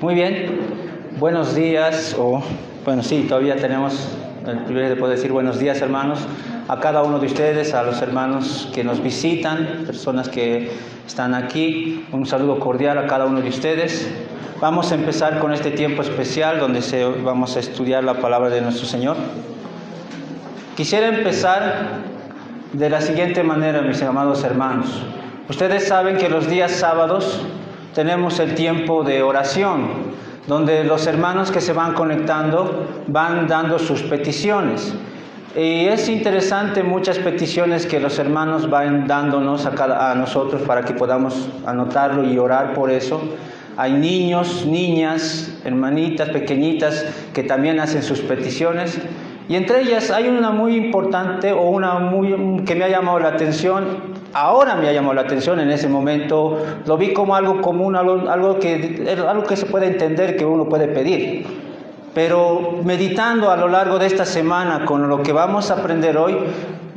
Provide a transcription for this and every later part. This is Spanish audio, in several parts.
Muy bien, buenos días, sí, todavía tenemos el privilegio de poder decir buenos días, hermanos, a cada uno de ustedes, a los hermanos que nos visitan, personas que están aquí, un saludo cordial a cada uno de ustedes. Vamos a empezar con este tiempo especial donde vamos a estudiar la palabra de nuestro Señor. Quisiera empezar de la siguiente manera, mis amados hermanos. Ustedes saben que los días sábados tenemos el tiempo de oración, donde los hermanos que se van conectando van dando sus peticiones. Y es interesante muchas peticiones que los hermanos van dándonos a nosotros para que podamos anotarlo y orar por eso. Hay niños, niñas, hermanitas pequeñitas que también hacen sus peticiones. Y entre ellas hay una muy importante que me ha llamado la atención. Ahora me ha llamado la atención, en ese momento lo vi como algo común, algo que se puede entender, que uno puede pedir. Pero meditando a lo largo de esta semana con lo que vamos a aprender hoy,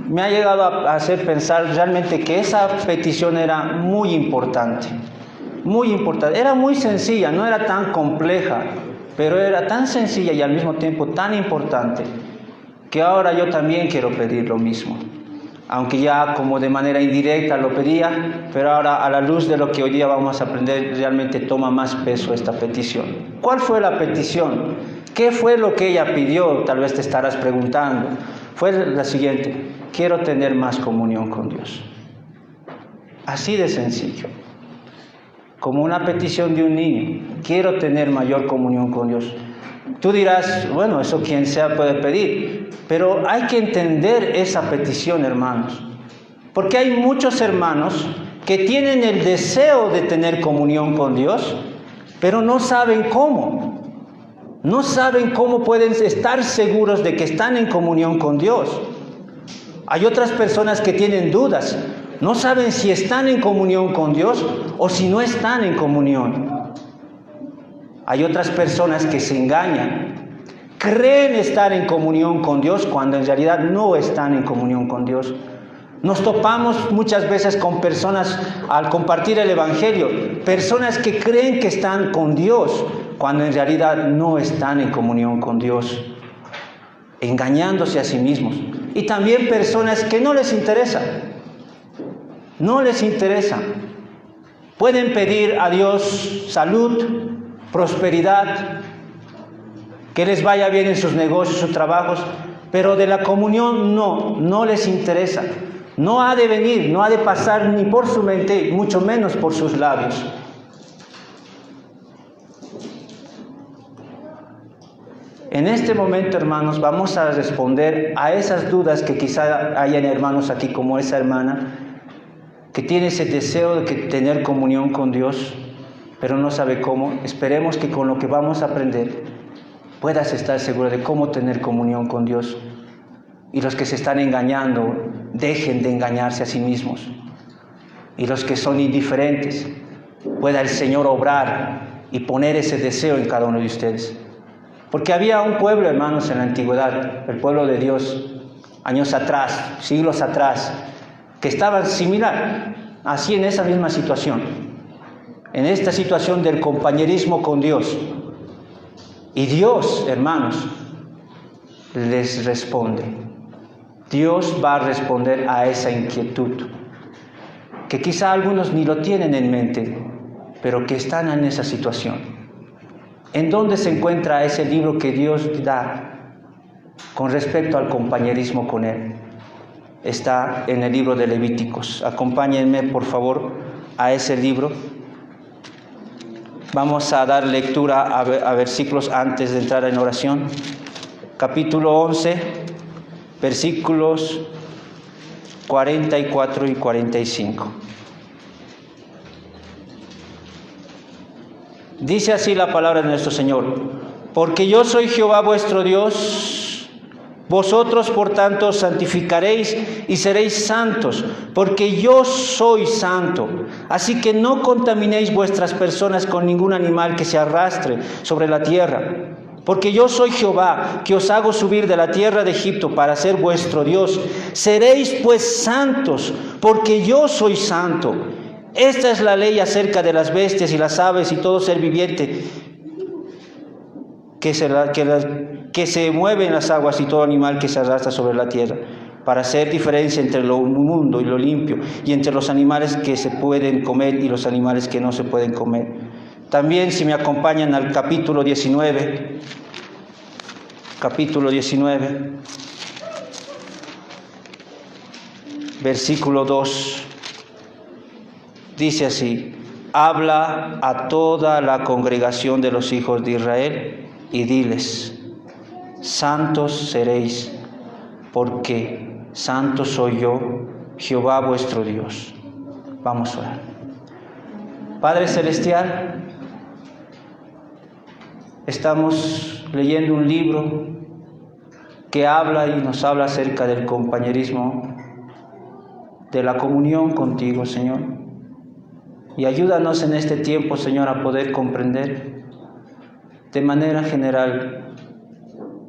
me ha llegado a hacer pensar realmente que esa petición era muy importante. Muy importante, era muy sencilla, no era tan compleja, pero era tan sencilla y al mismo tiempo tan importante, que ahora yo también quiero pedir lo mismo. Aunque ya como de manera indirecta lo pedía, pero ahora a la luz de lo que hoy día vamos a aprender, realmente toma más peso esta petición. ¿Cuál fue la petición? ¿Qué fue lo que ella pidió? Tal vez te estarás preguntando. Fue la siguiente: quiero tener más comunión con Dios. Así de sencillo. Como una petición de un niño, quiero tener mayor comunión con Dios. Tú dirás, bueno, eso quien sea puede pedir, pero hay que entender esa petición, hermanos, porque hay muchos hermanos que tienen el deseo de tener comunión con Dios, pero no saben cómo. No saben cómo pueden estar seguros de que están en comunión con Dios. Hay otras personas que tienen dudas, no saben si están en comunión con Dios o si no están en comunión. Hay otras personas que se engañan, creen estar en comunión con Dios cuando en realidad no están en comunión con Dios. Nos topamos muchas veces con personas al compartir el Evangelio, personas que creen que están con Dios cuando en realidad no están en comunión con Dios, engañándose a sí mismos. Y también personas que no les interesa. No les interesa. Pueden pedir a Dios salud, prosperidad, que les vaya bien en sus negocios, sus trabajos, pero de la comunión no les interesa. No ha de venir, no ha de pasar ni por su mente, mucho menos por sus labios. En este momento, hermanos, vamos a responder a esas dudas que quizá hayan hermanos aquí como esa hermana, que tiene ese deseo de tener comunión con Dios, pero no sabe cómo. Esperemos que con lo que vamos a aprender puedas estar seguro de cómo tener comunión con Dios. Y los que se están engañando, dejen de engañarse a sí mismos. Y los que son indiferentes, pueda el Señor obrar y poner ese deseo en cada uno de ustedes. Porque había un pueblo, hermanos, en la antigüedad, el pueblo de Dios, años atrás, siglos atrás, que estaban similar, así en esa misma situación, en esta situación del compañerismo con Dios. Y Dios, hermanos, les responde. Dios va a responder a esa inquietud, que quizá algunos ni lo tienen en mente, pero que están en esa situación. ¿En dónde se encuentra ese libro que Dios da con respecto al compañerismo con Él? Está en el libro de Levíticos. Acompáñenme, por favor, a ese libro. Vamos a dar lectura a versículos antes de entrar en oración. Capítulo 11, versículos 44 y 45. Dice así la palabra de nuestro Señor: porque yo soy Jehová vuestro Dios, vosotros por tanto santificaréis y seréis santos, porque yo soy santo. Así que no contaminéis vuestras personas con ningún animal que se arrastre sobre la tierra. Porque yo soy Jehová, que os hago subir de la tierra de Egipto para ser vuestro Dios. Seréis pues santos, porque yo soy santo. Esta es la ley acerca de las bestias y las aves y todo ser viviente que se mueve en las aguas y todo animal que se arrastra sobre la tierra, para hacer diferencia entre lo inmundo y lo limpio, y entre los animales que se pueden comer y los animales que no se pueden comer. También, si me acompañan al capítulo 19, versículo 2, dice así: habla a toda la congregación de los hijos de Israel y diles: santos seréis, porque santo soy yo, Jehová vuestro Dios. Vamos a orar. Padre Celestial, estamos leyendo un libro que habla y nos habla acerca del compañerismo, de la comunión contigo, Señor. Y ayúdanos en este tiempo, Señor, a poder comprender de manera general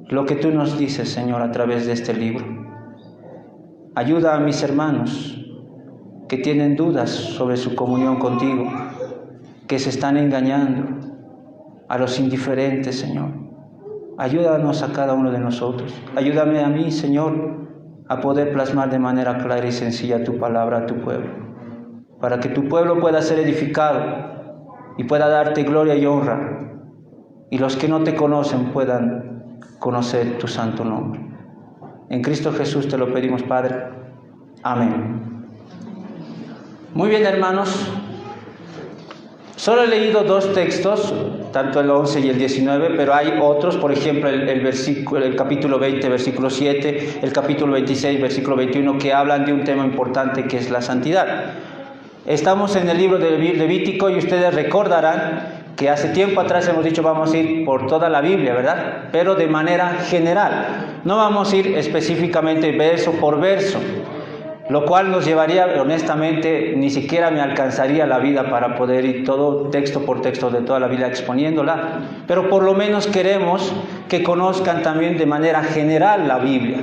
lo que tú nos dices, Señor, a través de este libro. Ayuda a mis hermanos que tienen dudas sobre su comunión contigo, que se están engañando, a los indiferentes, Señor. Ayúdanos a cada uno de nosotros. Ayúdame a mí, Señor, a poder plasmar de manera clara y sencilla tu palabra a tu pueblo, para que tu pueblo pueda ser edificado y pueda darte gloria y honra, y los que no te conocen puedan conocer tu santo nombre. En Cristo Jesús te lo pedimos, Padre. Amén. Muy bien, hermanos. Solo he leído 2 textos, tanto el 11 y el 19, pero hay otros, por ejemplo, el capítulo 20, versículo 7, el capítulo 26, versículo 21, que hablan de un tema importante que es la santidad. Estamos en el libro de Levítico y ustedes recordarán que hace tiempo atrás hemos dicho vamos a ir por toda la Biblia, ¿verdad? Pero de manera general. No vamos a ir específicamente verso por verso, lo cual nos llevaría, honestamente, ni siquiera me alcanzaría la vida para poder ir todo texto por texto de toda la Biblia exponiéndola, pero por lo menos queremos que conozcan también de manera general la Biblia.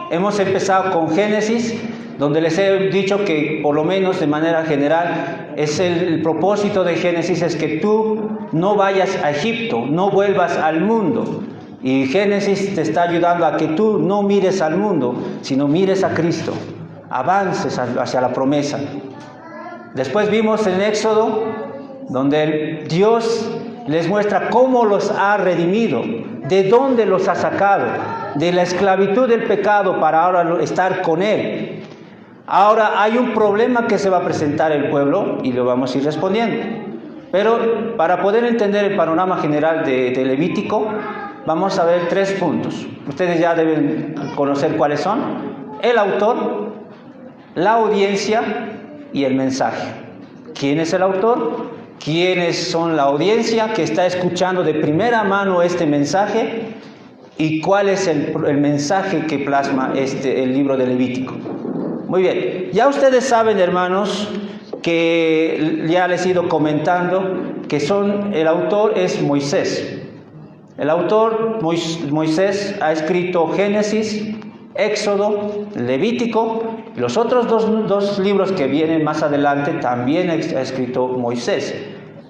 Hemos empezado con Génesis, donde les he dicho que por lo menos de manera general es el propósito de Génesis es que tú no vayas a Egipto, no vuelvas al mundo. Y Génesis te está ayudando a que tú no mires al mundo, sino mires a Cristo, avances hacia la promesa. Después vimos en Éxodo, donde Dios les muestra cómo los ha redimido, de dónde los ha sacado, de la esclavitud del pecado para ahora estar con Él. Ahora hay un problema que se va a presentar el pueblo y lo vamos a ir respondiendo. Pero para poder entender el panorama general de Levítico, vamos a ver 3 puntos. Ustedes ya deben conocer cuáles son: el autor, la audiencia y el mensaje. ¿Quién es el autor? ¿Quiénes son la audiencia que está escuchando de primera mano este mensaje? ¿Y cuál es el mensaje que plasma el libro de Levítico? Muy bien, ya ustedes saben, hermanos, que ya les he ido comentando que el autor es Moisés. El autor, Moisés, ha escrito Génesis, Éxodo, Levítico. Los otros dos libros que vienen más adelante también ha escrito Moisés.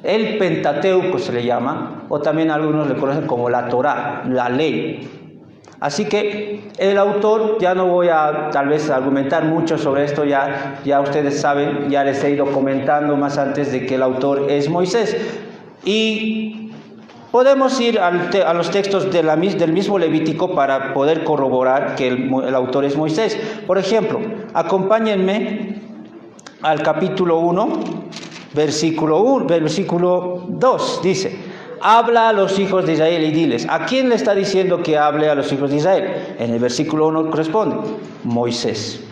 El Pentateuco se le llama, o también algunos le conocen como la Torá, la ley. Así que el autor, ya no voy a tal vez argumentar mucho sobre esto, ya ustedes saben, ya les he ido comentando más antes de que el autor es Moisés. Y podemos ir a los textos del mismo Levítico para poder corroborar que el autor es Moisés. Por ejemplo, acompáñenme al capítulo 1, versículo 2, dice: habla a los hijos de Israel y diles. ¿A quién le está diciendo que hable a los hijos de Israel? En el versículo 1 corresponde Moisés.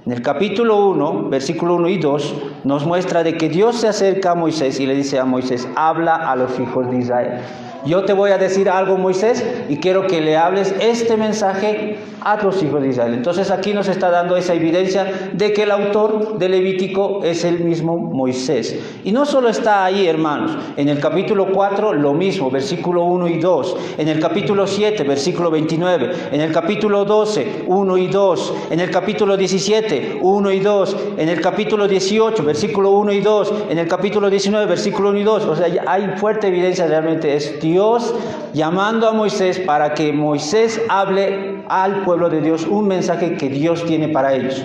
En el capítulo 1, versículo 1 y 2, nos muestra de que Dios se acerca a Moisés y le dice a Moisés: habla a los hijos de Israel. Yo te voy a decir algo, Moisés, y quiero que le hables este mensaje a los hijos de Israel. Entonces aquí nos está dando esa evidencia de que el autor de Levítico es el mismo Moisés. Y no solo está ahí, hermanos. En el capítulo 4 lo mismo, versículo 1 y 2. En el capítulo 7, versículo 29. En el capítulo 12, 1 y 2. En el capítulo 17, 1 y 2. En el capítulo 18, versículo 1 y 2. En el capítulo 19, versículo 1 y 2. O sea, hay fuerte evidencia, realmente es Dios Dios llamando a Moisés para que Moisés hable al pueblo de Dios un mensaje que Dios tiene para ellos.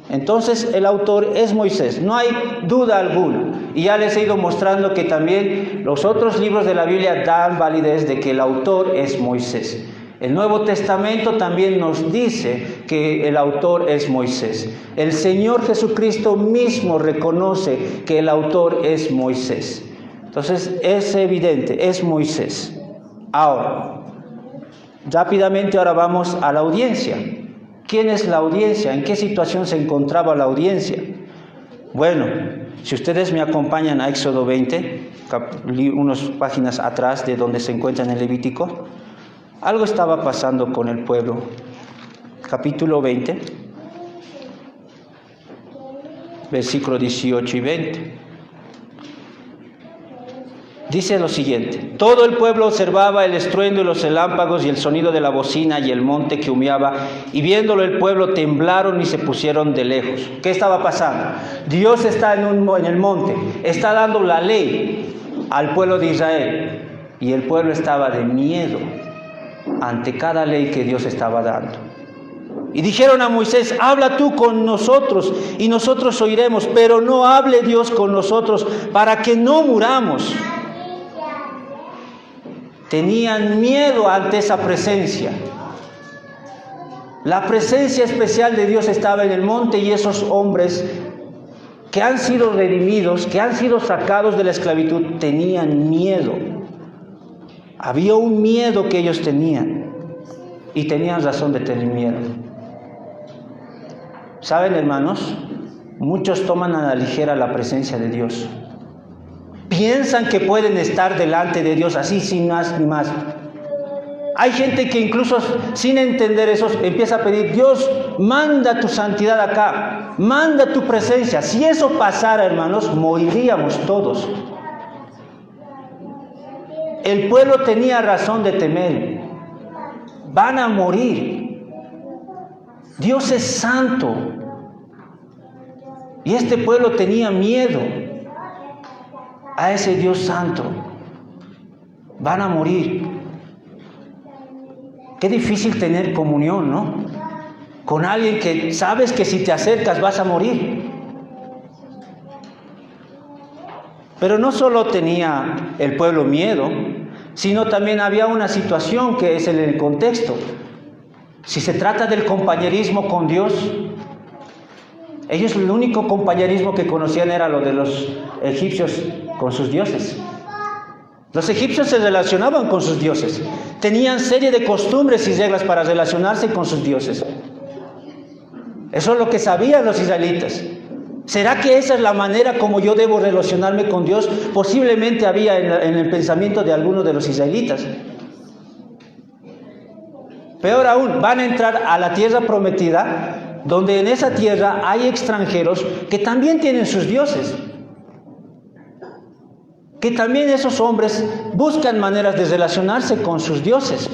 Entonces el autor es Moisés, no hay duda alguna. Y ya les he ido mostrando que también los otros libros de la Biblia dan validez de que el autor es Moisés. El Nuevo Testamento también nos dice que el autor es Moisés. El Señor Jesucristo mismo reconoce que el autor es Moisés. Entonces es evidente, es Moisés. Ahora, rápidamente ahora vamos a la audiencia. ¿Quién es la audiencia? ¿En qué situación se encontraba la audiencia? Bueno, si ustedes me acompañan a Éxodo 20, unas páginas atrás de donde se encuentra en el Levítico, algo estaba pasando con el pueblo. Capítulo 20, versículos 18 y 20. Dice lo siguiente: todo el pueblo observaba el estruendo y los relámpagos y el sonido de la bocina y el monte que humeaba, y viéndolo el pueblo temblaron y se pusieron de lejos. ¿Qué estaba pasando? Dios está en el monte, está dando la ley al pueblo de Israel, y el pueblo estaba de miedo ante cada ley que Dios estaba dando. Y dijeron a Moisés: habla tú con nosotros y nosotros oiremos, pero no hable Dios con nosotros para que no muramos. Tenían miedo ante esa presencia. La presencia especial de Dios estaba en el monte, y esos hombres que han sido redimidos, que han sido sacados de la esclavitud, tenían miedo. Había un miedo que ellos tenían, y tenían razón de tener miedo. ¿Saben, hermanos? Muchos toman a la ligera la presencia de Dios. Piensan que pueden estar delante de Dios así, sin más ni más. Hay gente que incluso sin entender eso empieza a pedir: Dios, manda tu santidad acá, manda tu presencia. Si eso pasara, hermanos, moriríamos todos. El pueblo tenía razón de temer. Van a morir. Dios es santo. Y este pueblo tenía miedo a ese Dios santo. Van a morir. Qué difícil tener comunión, ¿no? Con alguien que sabes que si te acercas vas a morir. Pero no solo tenía el pueblo miedo, sino también había una situación que es en el contexto. Si se trata del compañerismo con Dios, ellos el único compañerismo que conocían era lo de los egipcios con sus dioses. Los egipcios se relacionaban con sus dioses. Tenían serie de costumbres y reglas para relacionarse con sus dioses. Eso es lo que sabían los israelitas. ¿Será que esa es la manera como yo debo relacionarme con Dios? Posiblemente había en el pensamiento de algunos de los israelitas. Peor aún, van a entrar a la tierra prometida, donde en esa tierra hay extranjeros que también tienen sus dioses. Que también esos hombres buscan maneras de relacionarse con sus dioses.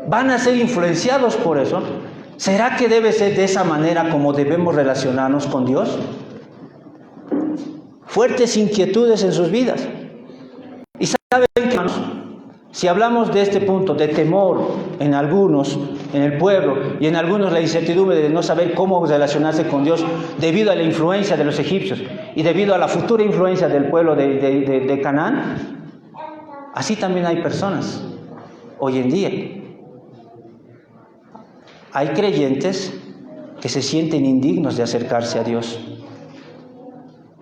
Van a ser influenciados por eso. ¿Será que debe ser de esa manera como debemos relacionarnos con Dios? Fuertes inquietudes en sus vidas. Y saben que, si hablamos de este punto de temor en algunos, en el pueblo, y en algunos la incertidumbre de no saber cómo relacionarse con Dios debido a la influencia de los egipcios y debido a la futura influencia del pueblo de Canaán, así también hay personas hoy en día. Hay creyentes que se sienten indignos de acercarse a Dios,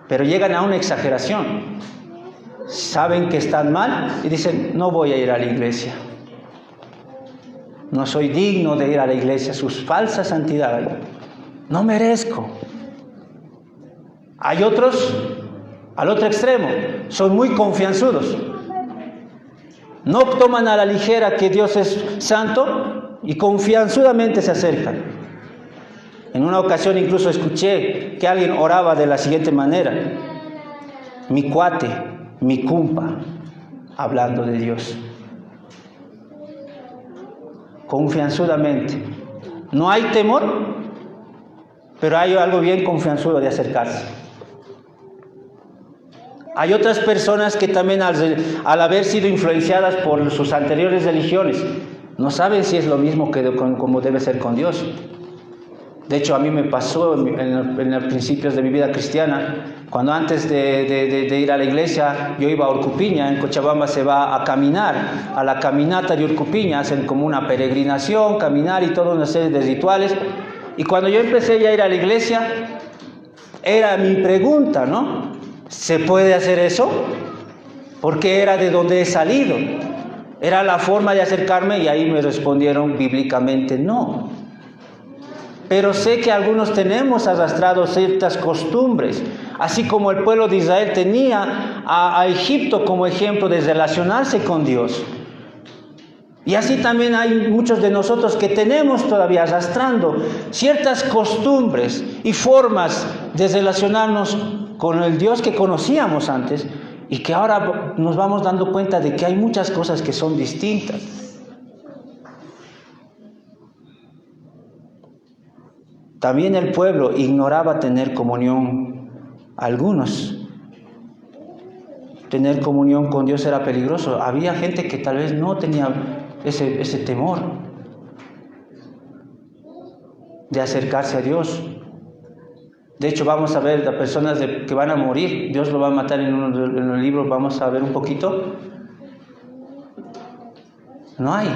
pero llegan a una exageración. Saben que están mal y dicen: no voy a ir a la iglesia. No soy digno de ir a la iglesia. Sus falsas santidades. No merezco. Hay otros, al otro extremo, son muy confianzudos. No toman a la ligera que Dios es santo y confianzudamente se acercan. En una ocasión incluso escuché que alguien oraba de la siguiente manera: mi cuate, mi cumpa, hablando de Dios. Confianzudamente. No hay temor, pero hay algo bien confianzudo de acercarse. Hay otras personas que también al haber sido influenciadas por sus anteriores religiones, no saben si es lo mismo como debe ser con Dios. De hecho, a mí me pasó en los principios de mi vida cristiana, cuando antes de ir a la iglesia, yo iba a Urcupiña. En Cochabamba se va a caminar, a la caminata de Urcupiña, hacen como una peregrinación, caminar y toda una serie de rituales. Y cuando yo empecé ya a ir a la iglesia, era mi pregunta, ¿no? ¿Se puede hacer eso? Porque era de donde he salido. Era la forma de acercarme y ahí me respondieron bíblicamente no. Pero sé que algunos tenemos arrastrados ciertas costumbres, así como el pueblo de Israel tenía a Egipto como ejemplo de relacionarse con Dios. Y así también hay muchos de nosotros que tenemos todavía arrastrando ciertas costumbres y formas de relacionarnos con el Dios que conocíamos antes y que ahora nos vamos dando cuenta de que hay muchas cosas que son distintas. También el pueblo ignoraba tener comunión. Algunos, tener comunión con Dios era peligroso. Había gente que tal vez no tenía ese temor de acercarse a Dios. De hecho, vamos a ver las personas que van a morir. Dios lo va a matar en el libro. Vamos a ver un poquito. No hay.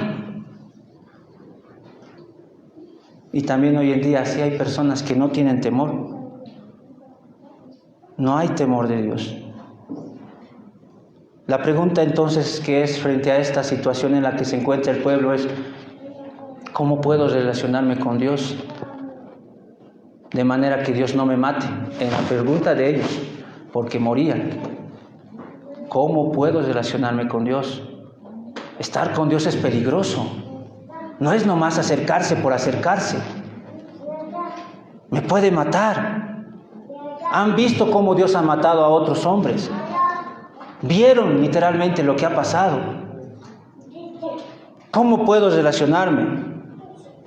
Y también hoy en día sí hay personas que no tienen temor. No hay temor de Dios. La pregunta entonces que es frente a esta situación en la que se encuentra el pueblo es: ¿cómo puedo relacionarme con Dios de manera que Dios no me mate? En la pregunta de ellos, porque morían. ¿Cómo puedo relacionarme con Dios? Estar con Dios es peligroso. No es nomás acercarse por acercarse. Me puede matar. Han visto cómo Dios ha matado a otros hombres. Vieron literalmente lo que ha pasado. ¿Cómo puedo relacionarme?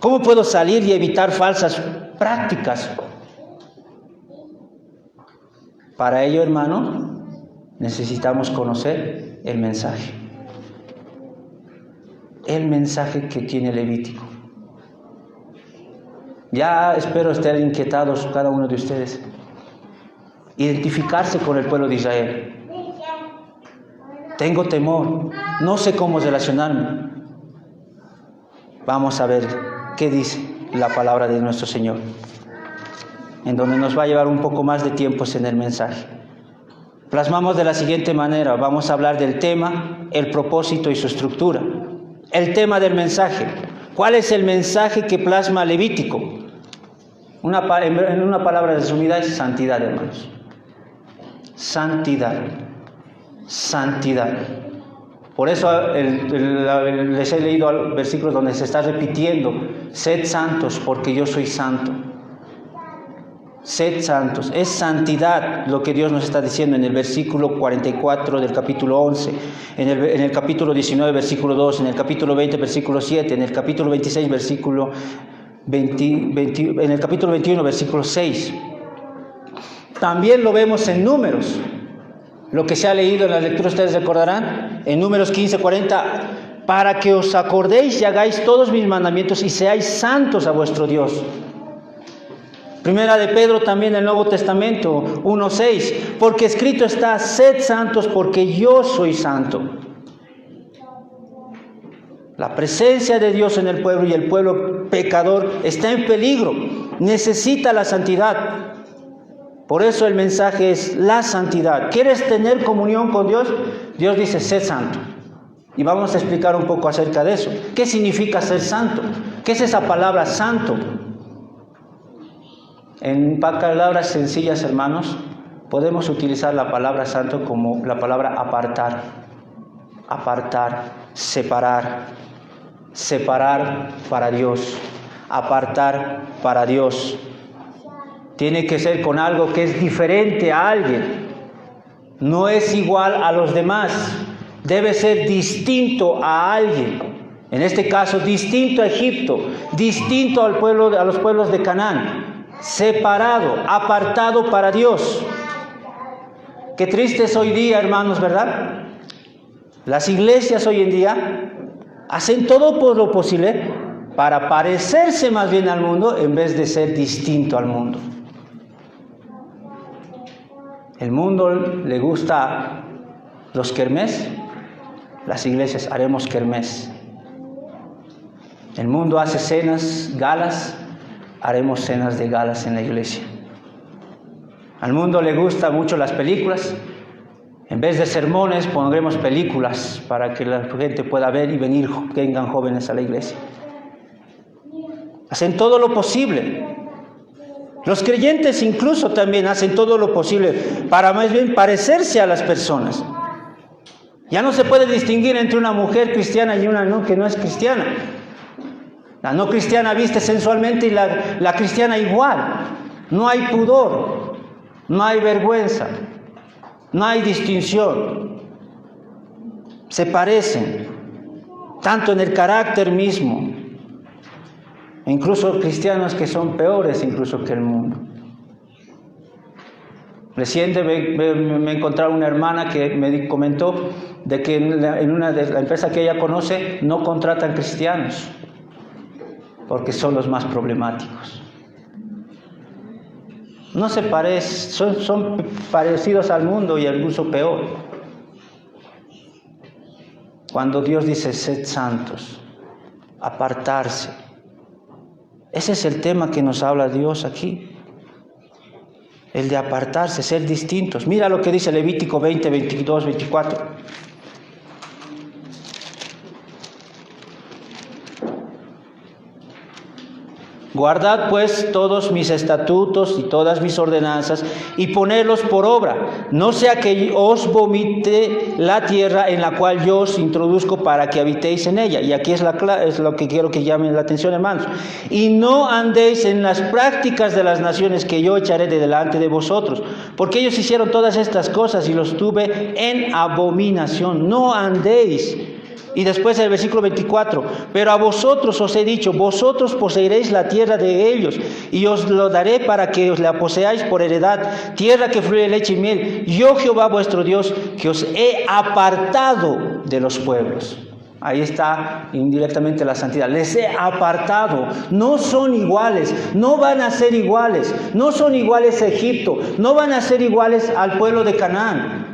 ¿Cómo puedo salir y evitar falsas prácticas? Para ello, hermano, necesitamos conocer el mensaje. El mensaje que tiene Levítico. Ya espero estar inquietados cada uno de ustedes. Identificarse con el pueblo de Israel. Tengo temor, no sé cómo relacionarme. Vamos a ver qué dice la palabra de nuestro Señor, en donde nos va a llevar un poco más de tiempo en el mensaje. Plasmamos de la siguiente manera: vamos a hablar del tema, el propósito y su estructura. El tema del mensaje. ¿Cuál es el mensaje que plasma Levítico? En una palabra resumida es santidad, hermanos. Santidad. Santidad. Por eso les he leído versículos donde se está repitiendo: sed santos porque yo soy santo. Sed santos. Es santidad lo que Dios nos está diciendo en el versículo 44 del capítulo 11, en el capítulo 19, versículo 2, en el capítulo 20, versículo 7, en el capítulo 26, versículo 20, en el capítulo 21, versículo 6. También lo vemos en Números. Lo que se ha leído en la lectura, ustedes recordarán, en Números 15, 40, para que os acordéis y hagáis todos mis mandamientos y seáis santos a vuestro Dios. Primera de Pedro también en el Nuevo Testamento, 1:6, porque escrito está: sed santos porque yo soy santo. La presencia de Dios en el pueblo y el pueblo pecador está en peligro, necesita la santidad. Por eso el mensaje es la santidad. ¿Quieres tener comunión con Dios? Dios dice: sed santo. Y vamos a explicar un poco acerca de eso. ¿Qué significa ser santo? ¿Qué es esa palabra santo? En palabras sencillas, hermanos, podemos utilizar la palabra santo como la palabra apartar. Apartar, separar. Separar para Dios. Apartar para Dios. Tiene que ser con algo que es diferente a alguien. No es igual a los demás. Debe ser distinto a alguien. En este caso, distinto a Egipto, distinto a los pueblos de Canaán. Separado, apartado para Dios. Qué triste es hoy día, hermanos, ¿verdad? Las iglesias hoy en día hacen todo por lo posible para parecerse más bien al mundo en vez de ser distinto al mundo. El mundo le gusta los kermés, las iglesias haremos kermés. El mundo hace cenas, galas, haremos cenas de galas en la iglesia. Al mundo le gustan mucho las películas. En vez de sermones pondremos películas para que la gente pueda ver y vengan jóvenes a la iglesia. Hacen todo lo posible. Los creyentes incluso también hacen todo lo posible para más bien parecerse a las personas. Ya no se puede distinguir entre una mujer cristiana y una que no es cristiana. La no cristiana viste sensualmente y la cristiana igual. No hay pudor, no hay vergüenza, no hay distinción. Se parecen, tanto en el carácter mismo. Incluso cristianos que son peores incluso que el mundo. Reciente me encontraba una hermana que me comentó de que en una de la empresa que ella conoce no contratan cristianos porque son los más problemáticos. No se parecen, son parecidos al mundo y incluso peor. Cuando Dios dice sed santos, apartarse. Ese es el tema que nos habla Dios aquí. El de apartarse, ser distintos. Mira lo que dice Levítico 20, 22, 24. Guardad pues todos mis estatutos y todas mis ordenanzas y ponedlos por obra, no sea que os vomite la tierra en la cual yo os introduzco para que habitéis en ella. Y aquí es lo que quiero que llamen la atención, hermanos. Y no andéis en las prácticas de las naciones que yo echaré de delante de vosotros, porque ellos hicieron todas estas cosas y los tuve en abominación. No andéis. Y después el versículo 24, pero a vosotros os he dicho, vosotros poseeréis la tierra de ellos, y os lo daré para que os la poseáis por heredad, tierra que fluye leche y miel. Yo Jehová vuestro Dios, que os he apartado de los pueblos. Ahí está indirectamente la santidad. Les he apartado. No son iguales, no van a ser iguales, no son iguales a Egipto, no van a ser iguales al pueblo de Canaán.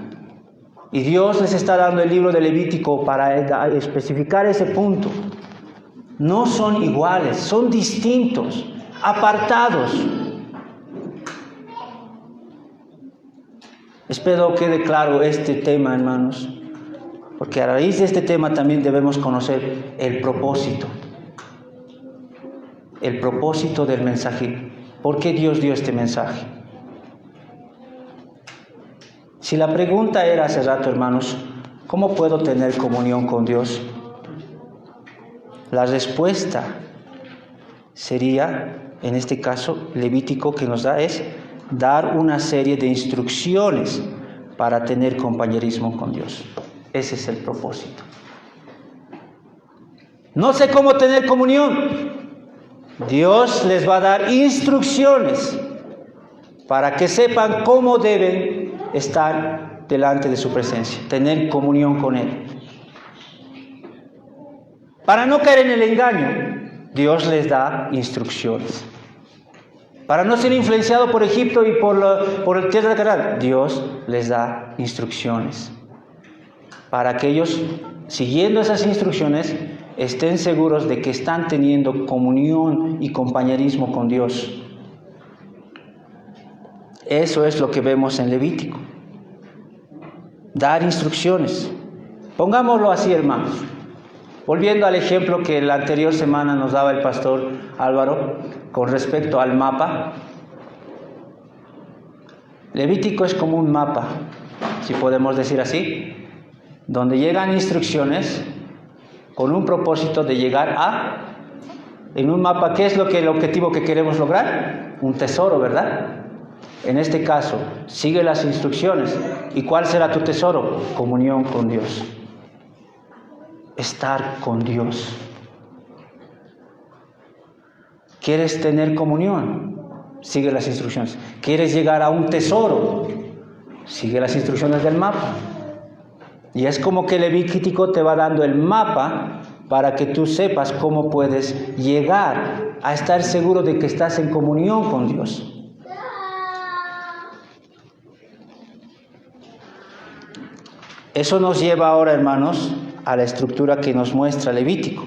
Y Dios les está dando el libro de Levítico para especificar ese punto. No son iguales, son distintos, apartados. Espero quede claro este tema, hermanos, porque a raíz de este tema también debemos conocer el propósito del mensaje. ¿Por qué Dios dio este mensaje? Si la pregunta era hace rato, hermanos, ¿cómo puedo tener comunión con Dios? La respuesta sería, en este caso, Levítico que nos da es dar una serie de instrucciones para tener compañerismo con Dios. Ese es el propósito. No sé cómo tener comunión. Dios les va a dar instrucciones para que sepan cómo deben estar delante de su presencia, tener comunión con Él. Para no caer en el engaño, Dios les da instrucciones. Para no ser influenciado por Egipto y por el tierra de Canaán, Dios les da instrucciones. Para que ellos, siguiendo esas instrucciones, estén seguros de que están teniendo comunión y compañerismo con Dios. Eso es lo que vemos en Levítico. Dar instrucciones. Pongámoslo así, hermanos. Volviendo al ejemplo que la anterior semana nos daba el pastor Álvaro con respecto al mapa. Levítico es como un mapa, si podemos decir así, donde llegan instrucciones con un propósito de llegar en un mapa, ¿qué es el objetivo que queremos lograr? Un tesoro, ¿verdad? En este caso, sigue las instrucciones. ¿Y cuál será tu tesoro? Comunión con Dios. Estar con Dios. ¿Quieres tener comunión? Sigue las instrucciones. ¿Quieres llegar a un tesoro? Sigue las instrucciones del mapa. Y es como que Levítico te va dando el mapa para que tú sepas cómo puedes llegar a estar seguro de que estás en comunión con Dios. Eso nos lleva ahora, hermanos, a la estructura que nos muestra Levítico.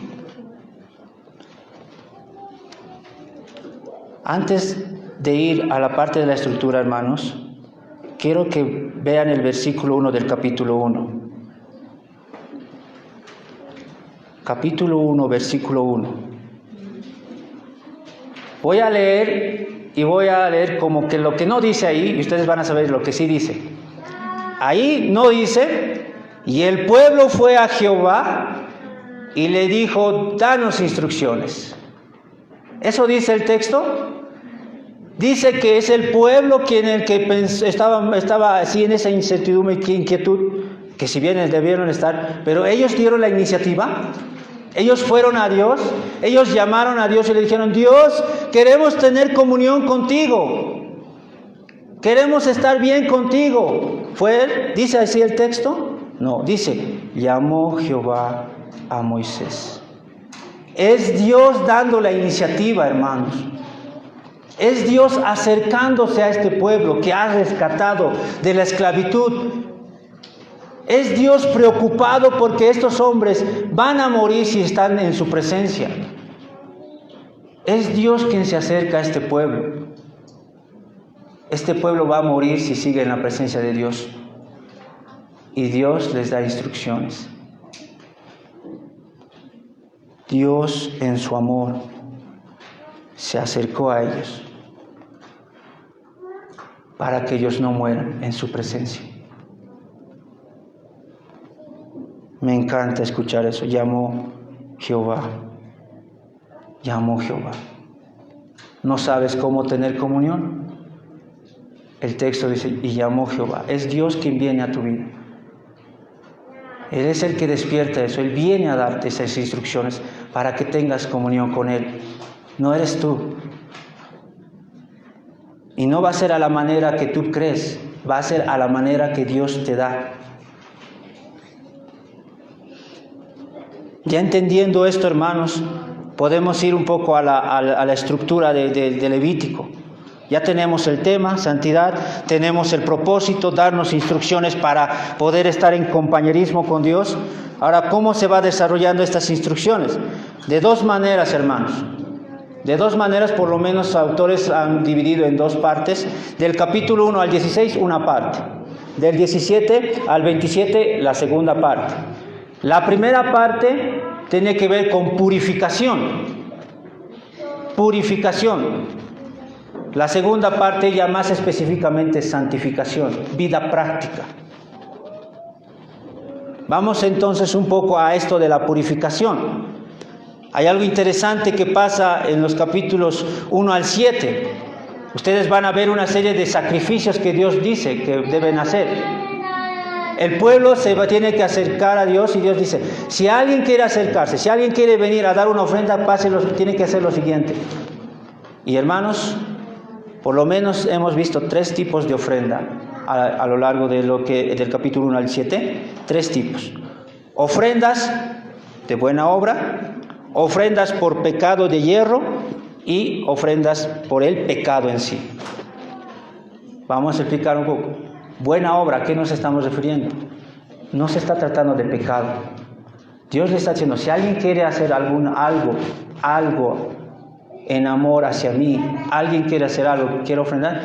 Antes de ir a la parte de la estructura, hermanos, quiero que vean el versículo 1 del capítulo 1. Capítulo 1, versículo 1. Voy a leer como que lo que no dice ahí, y ustedes van a saber lo que sí dice. Ahí no dice, y el pueblo fue a Jehová y le dijo, danos instrucciones. ¿Eso dice el texto? Dice que es el pueblo quien el que estaba así en esa incertidumbre y inquietud, que si bien debieron estar, pero ellos dieron la iniciativa. Ellos fueron a Dios, ellos llamaron a Dios y le dijeron, Dios, queremos tener comunión contigo, queremos estar bien contigo. ¿Fue él? ¿Dice así el texto? No, dice, llamó Jehová a Moisés. Es Dios dando la iniciativa, hermanos. Es Dios acercándose a este pueblo que ha rescatado de la esclavitud. Es Dios preocupado porque estos hombres van a morir si están en su presencia. Es Dios quien se acerca a este pueblo. Este pueblo va a morir si sigue en la presencia de Dios. Y Dios les da instrucciones. Dios en su amor se acercó a ellos para que ellos no mueran en su presencia. Me encanta escuchar eso. Llamó Jehová. Llamó Jehová. ¿No sabes cómo tener comunión? El texto dice, y llamó Jehová. Es Dios quien viene a tu vida. Él es el que despierta eso. Él viene a darte esas instrucciones para que tengas comunión con Él. No eres tú. Y no va a ser a la manera que tú crees. Va a ser a la manera que Dios te da. Ya entendiendo esto, hermanos, podemos ir un poco a la estructura de Levítico. Ya tenemos el tema, santidad, tenemos el propósito, darnos instrucciones para poder estar en compañerismo con Dios. Ahora, ¿cómo se va desarrollando estas instrucciones? De dos maneras, hermanos. De dos maneras, por lo menos, los autores han dividido en dos partes. Del capítulo 1 al 16, una parte. Del 17 al 27, la segunda parte. La primera parte tiene que ver con purificación. Purificación. La segunda parte ya más específicamente santificación, vida práctica. Vamos entonces un poco a esto de la purificación. Hay algo interesante que pasa en los capítulos 1 al 7. Ustedes van a ver una serie de sacrificios que Dios dice que deben hacer. El pueblo tiene que acercar a Dios y Dios dice, si alguien quiere acercarse, si alguien quiere venir a dar una ofrenda, tiene que hacer lo siguiente. Y hermanos, por lo menos hemos visto 3 tipos de ofrenda a lo largo del capítulo 1 al 7, 3 tipos. Ofrendas de buena obra, ofrendas por pecado de hierro y ofrendas por el pecado en sí. Vamos a explicar un poco. Buena obra, ¿a qué nos estamos refiriendo? No se está tratando de pecado. Dios le está diciendo, si alguien quiere hacer algo en amor hacia mí, alguien quiere hacer algo, quiere ofrendar,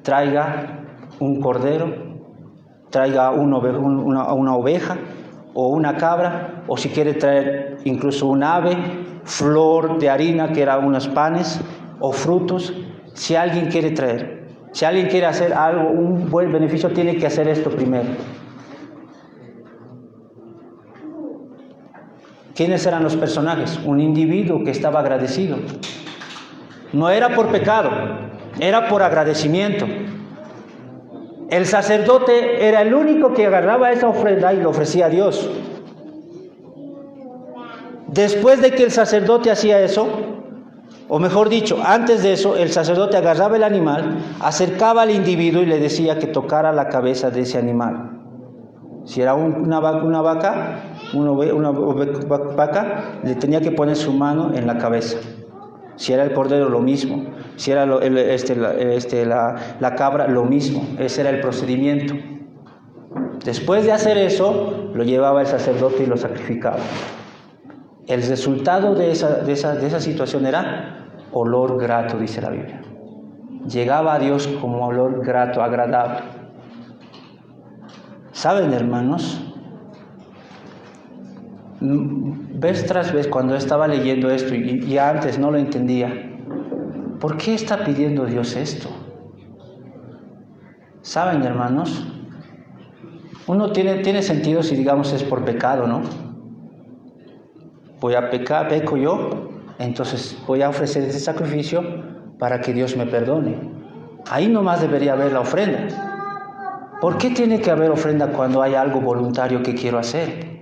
traiga un cordero, traiga una oveja o una cabra, o si quiere traer incluso un ave, flor de harina, que eran unos panes, o frutos. Si alguien quiere traer, si alguien quiere hacer algo, un buen beneficio, tiene que hacer esto primero. ¿Quiénes eran los personajes? Un individuo que estaba agradecido. No era por pecado, era por agradecimiento. El sacerdote era el único que agarraba esa ofrenda y lo ofrecía a Dios. Después de que el sacerdote hacía eso, O mejor dicho, antes de eso, el sacerdote agarraba el animal, acercaba al individuo y le decía que tocara la cabeza de ese animal. Si era una vaca, le tenía que poner su mano en la cabeza. Si era el cordero, lo mismo. Si era la cabra, lo mismo. Ese era el procedimiento. Después de hacer eso, lo llevaba el sacerdote y lo sacrificaba. El resultado de esa situación era olor grato, dice la Biblia. Llegaba a Dios como olor grato, agradable. ¿Saben, hermanos? Vez tras vez, cuando estaba leyendo esto y antes no lo entendía, ¿por qué está pidiendo Dios esto? ¿Saben, hermanos? Uno tiene sentido si, digamos, es por pecado, ¿no? Voy a pecar, peco yo, entonces voy a ofrecer ese sacrificio para que Dios me perdone. Ahí nomás debería haber la ofrenda. ¿Por qué tiene que haber ofrenda cuando hay algo voluntario que quiero hacer?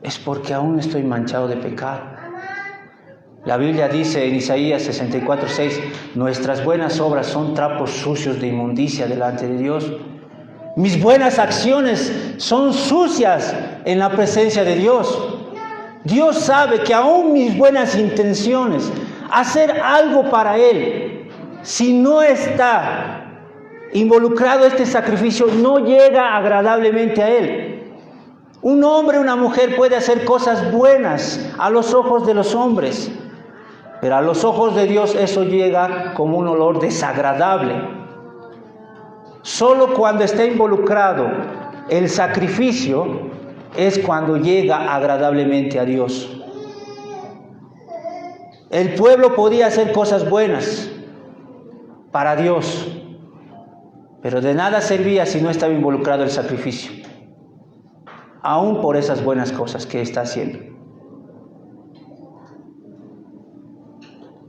Es porque aún estoy manchado de pecado. La Biblia dice en Isaías 64:6, nuestras buenas obras son trapos sucios de inmundicia delante de Dios. Mis buenas acciones son sucias en la presencia de Dios. Dios sabe que aún mis buenas intenciones, hacer algo para Él, si no está involucrado este sacrificio, no llega agradablemente a Él. Un hombre, una mujer puede hacer cosas buenas a los ojos de los hombres, pero a los ojos de Dios eso llega como un olor desagradable. Solo cuando está involucrado el sacrificio es cuando llega agradablemente a Dios. El pueblo podía hacer cosas buenas para Dios, pero de nada servía si no estaba involucrado el sacrificio, aún por esas buenas cosas que está haciendo.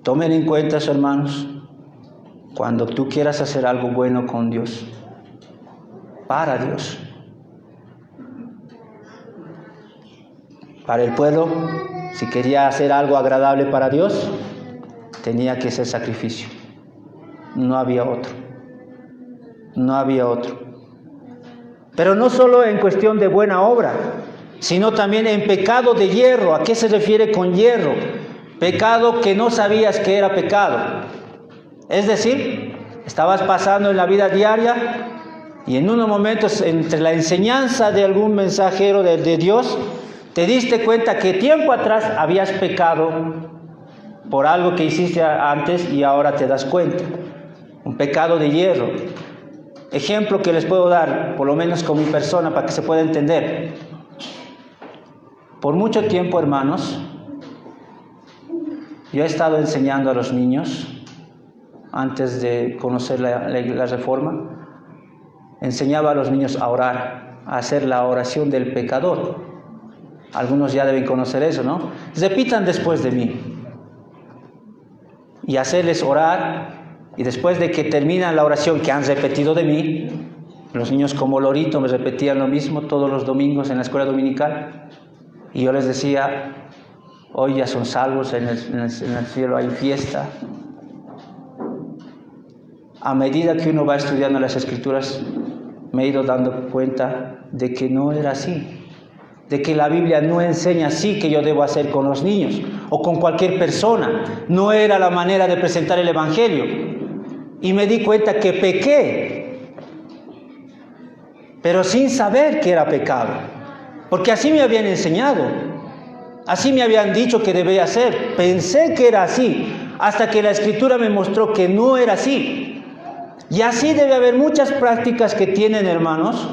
Tomen en cuenta eso, hermanos. Cuando tú quieras hacer algo bueno con Dios, para Dios, para el pueblo, si quería hacer algo agradable para Dios, tenía que ser sacrificio. No había otro. No había otro. Pero no solo en cuestión de buena obra, sino también en pecado de hierro. ¿A qué se refiere con hierro? Pecado que no sabías que era pecado. Es decir, estabas pasando en la vida diaria y en unos momentos entre la enseñanza de algún mensajero de Dios, te diste cuenta que tiempo atrás habías pecado por algo que hiciste antes y ahora te das cuenta. Un pecado de hierro. Ejemplo que les puedo dar, por lo menos con mi persona, para que se pueda entender. Por mucho tiempo, hermanos, yo he estado enseñando a los niños. Antes de conocer la reforma, enseñaba a los niños a orar, a hacer la oración del pecador. Algunos ya deben conocer eso, ¿no? Repitan después de mí. Y hacerles orar, y después de que terminan la oración que han repetido de mí, los niños como lorito me repetían lo mismo todos los domingos en la escuela dominical, y yo les decía, hoy ya son salvos, en el cielo hay fiesta. A medida que uno va estudiando las Escrituras, me he ido dando cuenta de que no era así, de que la Biblia no enseña así que yo debo hacer con los niños o con cualquier persona. No era la manera de presentar el Evangelio. Y me di cuenta que pequé, pero sin saber que era pecado, porque así me habían enseñado, así me habían dicho que debía hacer. Pensé que era así, hasta que la Escritura me mostró que no era así. Y así debe haber muchas prácticas que tienen, hermanos,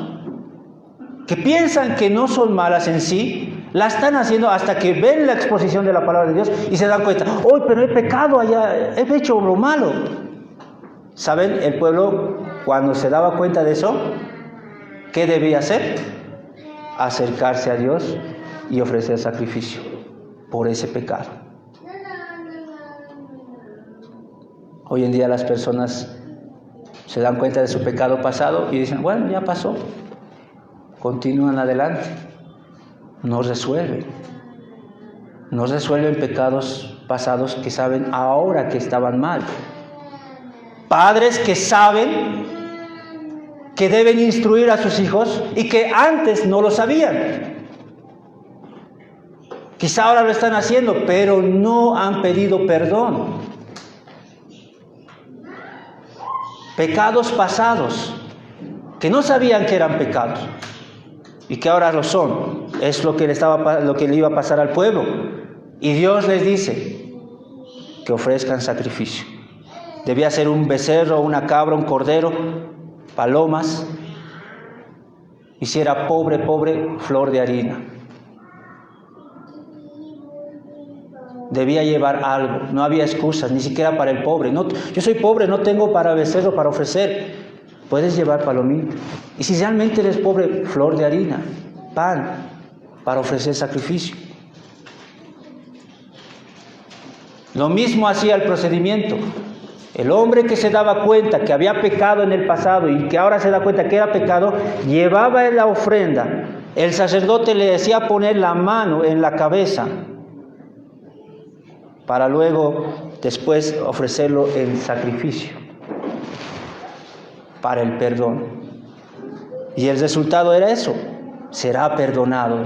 que piensan que no son malas en sí, la están haciendo hasta que ven la exposición de la palabra de Dios y se dan cuenta, ¡oh, pero he pecado allá, he hecho lo malo! ¿Saben? El pueblo, cuando se daba cuenta de eso, ¿qué debía hacer? Acercarse a Dios y ofrecer sacrificio por ese pecado. Hoy en día las personas se dan cuenta de su pecado pasado y dicen, bueno, ya pasó. Continúan adelante. No resuelven pecados pasados que saben ahora que estaban mal. Padres que saben que deben instruir a sus hijos y que antes no lo sabían. Quizá ahora lo están haciendo, pero no han pedido perdón. Pecados pasados que no sabían que eran pecados y que ahora lo son. Es lo que le iba a pasar al pueblo. Y Dios les dice que ofrezcan sacrificio. Debía ser un becerro, una cabra, un cordero, palomas. Y si era pobre, flor de harina. Debía llevar algo, no había excusas, ni siquiera para el pobre. No, yo soy pobre, no tengo para becerro, para ofrecer. Puedes llevar palomita. Y si realmente eres pobre, flor de harina, pan, para ofrecer sacrificio. Lo mismo hacía el procedimiento. El hombre que se daba cuenta que había pecado en el pasado y que ahora se da cuenta que era pecado, llevaba la ofrenda. El sacerdote le decía poner la mano en la cabeza para luego, después, ofrecerlo en sacrificio para el perdón. Y el resultado era eso: será perdonado.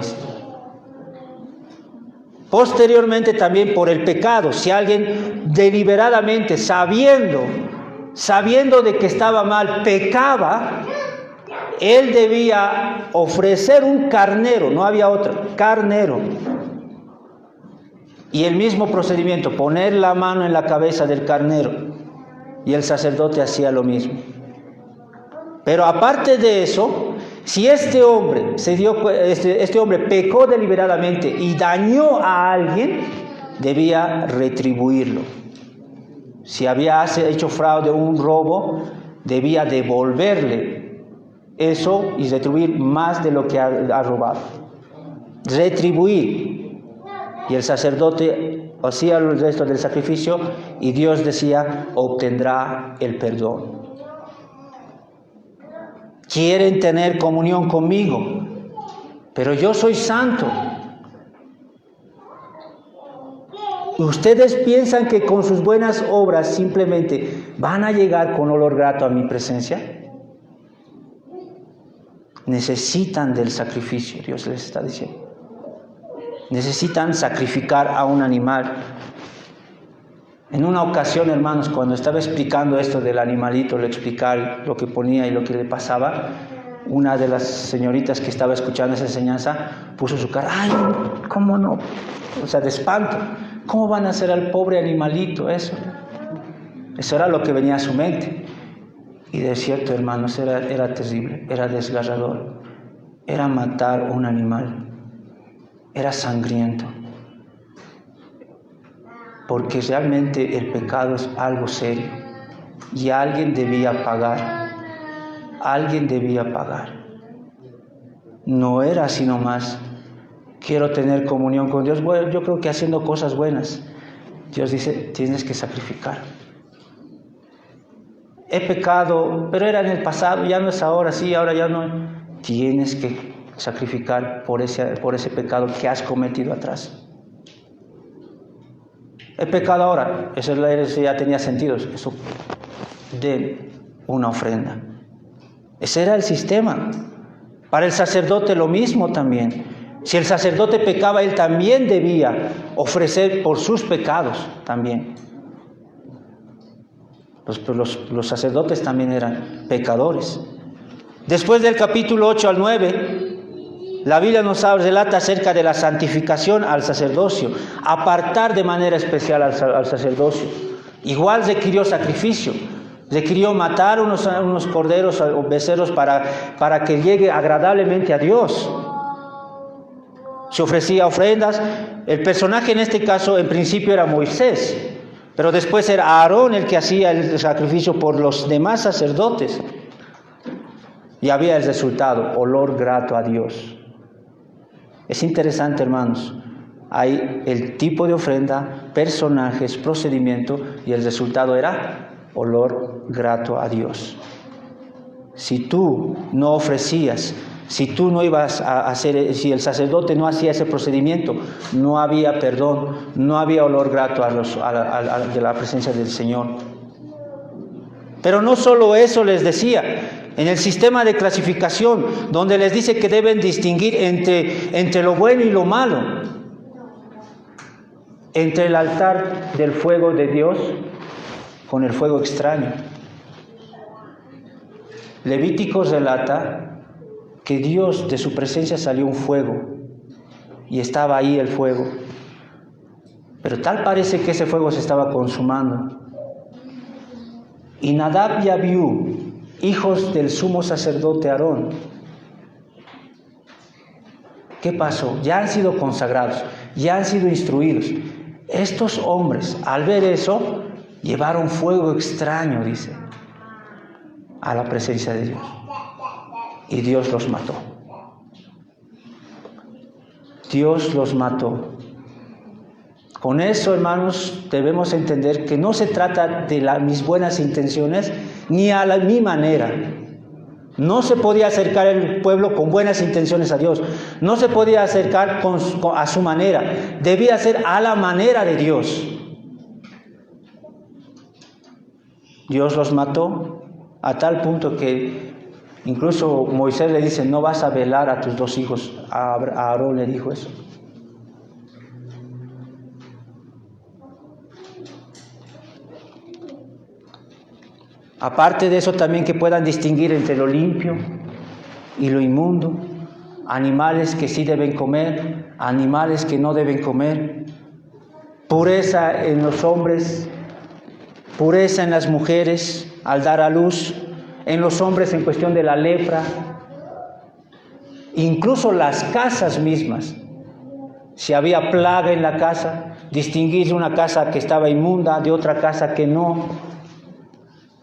Posteriormente también por el pecado, si alguien deliberadamente, sabiendo de que estaba mal, pecaba, él debía ofrecer un carnero, no había otro, carnero. Y el mismo procedimiento, poner la mano en la cabeza del carnero, y el sacerdote hacía lo mismo. Pero aparte de eso, si este hombre pecó deliberadamente y dañó a alguien, debía retribuirlo. Si había hecho fraude, un robo, debía devolverle eso y retribuir más de lo que ha robado. Retribuir. Y el sacerdote hacía el resto del sacrificio y Dios decía, obtendrá el perdón. Quieren tener comunión conmigo, pero yo soy santo. ¿Ustedes piensan que con sus buenas obras simplemente van a llegar con olor grato a mi presencia? Necesitan del sacrificio, Dios les está diciendo. Necesitan sacrificar a un animal. En una ocasión, hermanos, cuando estaba explicando esto del animalito, le explicar lo que ponía y lo que le pasaba, una de las señoritas que estaba escuchando esa enseñanza puso su cara, ¡ay, cómo no! O sea, de espanto. ¿Cómo van a hacer al pobre animalito eso? Eso era lo que venía a su mente. Y de cierto, hermanos, era terrible, era desgarrador. Era matar un animal. Era sangriento. Porque realmente el pecado es algo serio. Y alguien debía pagar. Alguien debía pagar. No era así nomás. Quiero tener comunión con Dios. Bueno, yo creo que haciendo cosas buenas. Dios dice, tienes que sacrificar. He pecado, pero era en el pasado, ya no es ahora, sí, ahora ya no. Tienes que sacrificar por ese pecado que has cometido atrás. He pecado ahora, eso ya tenía sentido, eso de una ofrenda. Ese era el sistema. Para el sacerdote lo mismo también. Si el sacerdote pecaba, él también debía ofrecer por sus pecados también. Los sacerdotes también eran pecadores. Después del capítulo 8 al 9, la Biblia nos relata acerca de la santificación al sacerdocio, apartar de manera especial al sacerdocio. Igual requirió sacrificio, requirió matar unos corderos o becerros para que llegue agradablemente a Dios. Se ofrecía ofrendas. El personaje en este caso en principio era Moisés, pero después era Aarón el que hacía el sacrificio por los demás sacerdotes. Y había el resultado, olor grato a Dios. Es interesante, hermanos. Hay el tipo de ofrenda, personajes, procedimiento, y el resultado era olor grato a Dios. Si tú no ofrecías Si tú no ibas a hacer, si el sacerdote no hacía ese procedimiento, no había perdón, no había olor grato de la presencia del Señor. Pero no solo eso les decía, en el sistema de clasificación, donde les dice que deben distinguir entre lo bueno y lo malo, entre el altar del fuego de Dios con el fuego extraño. Levíticos relata que Dios, de su presencia salió un fuego, y estaba ahí el fuego. Pero tal parece que ese fuego se estaba consumando. Y Nadab y Abiú, hijos del sumo sacerdote Aarón, ¿qué pasó? Ya han sido consagrados, ya han sido instruidos. Estos hombres, al ver eso, llevaron fuego extraño, dice, a la presencia de Dios. Y Dios los mató. Dios los mató. Con eso, hermanos, debemos entender que no se trata de mis buenas intenciones ni a mi manera. No se podía acercar el pueblo con buenas intenciones a Dios. No se podía acercar a su manera. Debía ser a la manera de Dios. Dios los mató a tal punto que incluso Moisés le dice: no vas a velar a tus 2 hijos. A Aarón le dijo eso. Aparte de eso, también que puedan distinguir entre lo limpio y lo inmundo, animales que sí deben comer, animales que no deben comer, pureza en los hombres, pureza en las mujeres al dar a luz, en los hombres en cuestión de la lepra, incluso las casas mismas. Si había plaga en la casa, distinguir una casa que estaba inmunda de otra casa que no.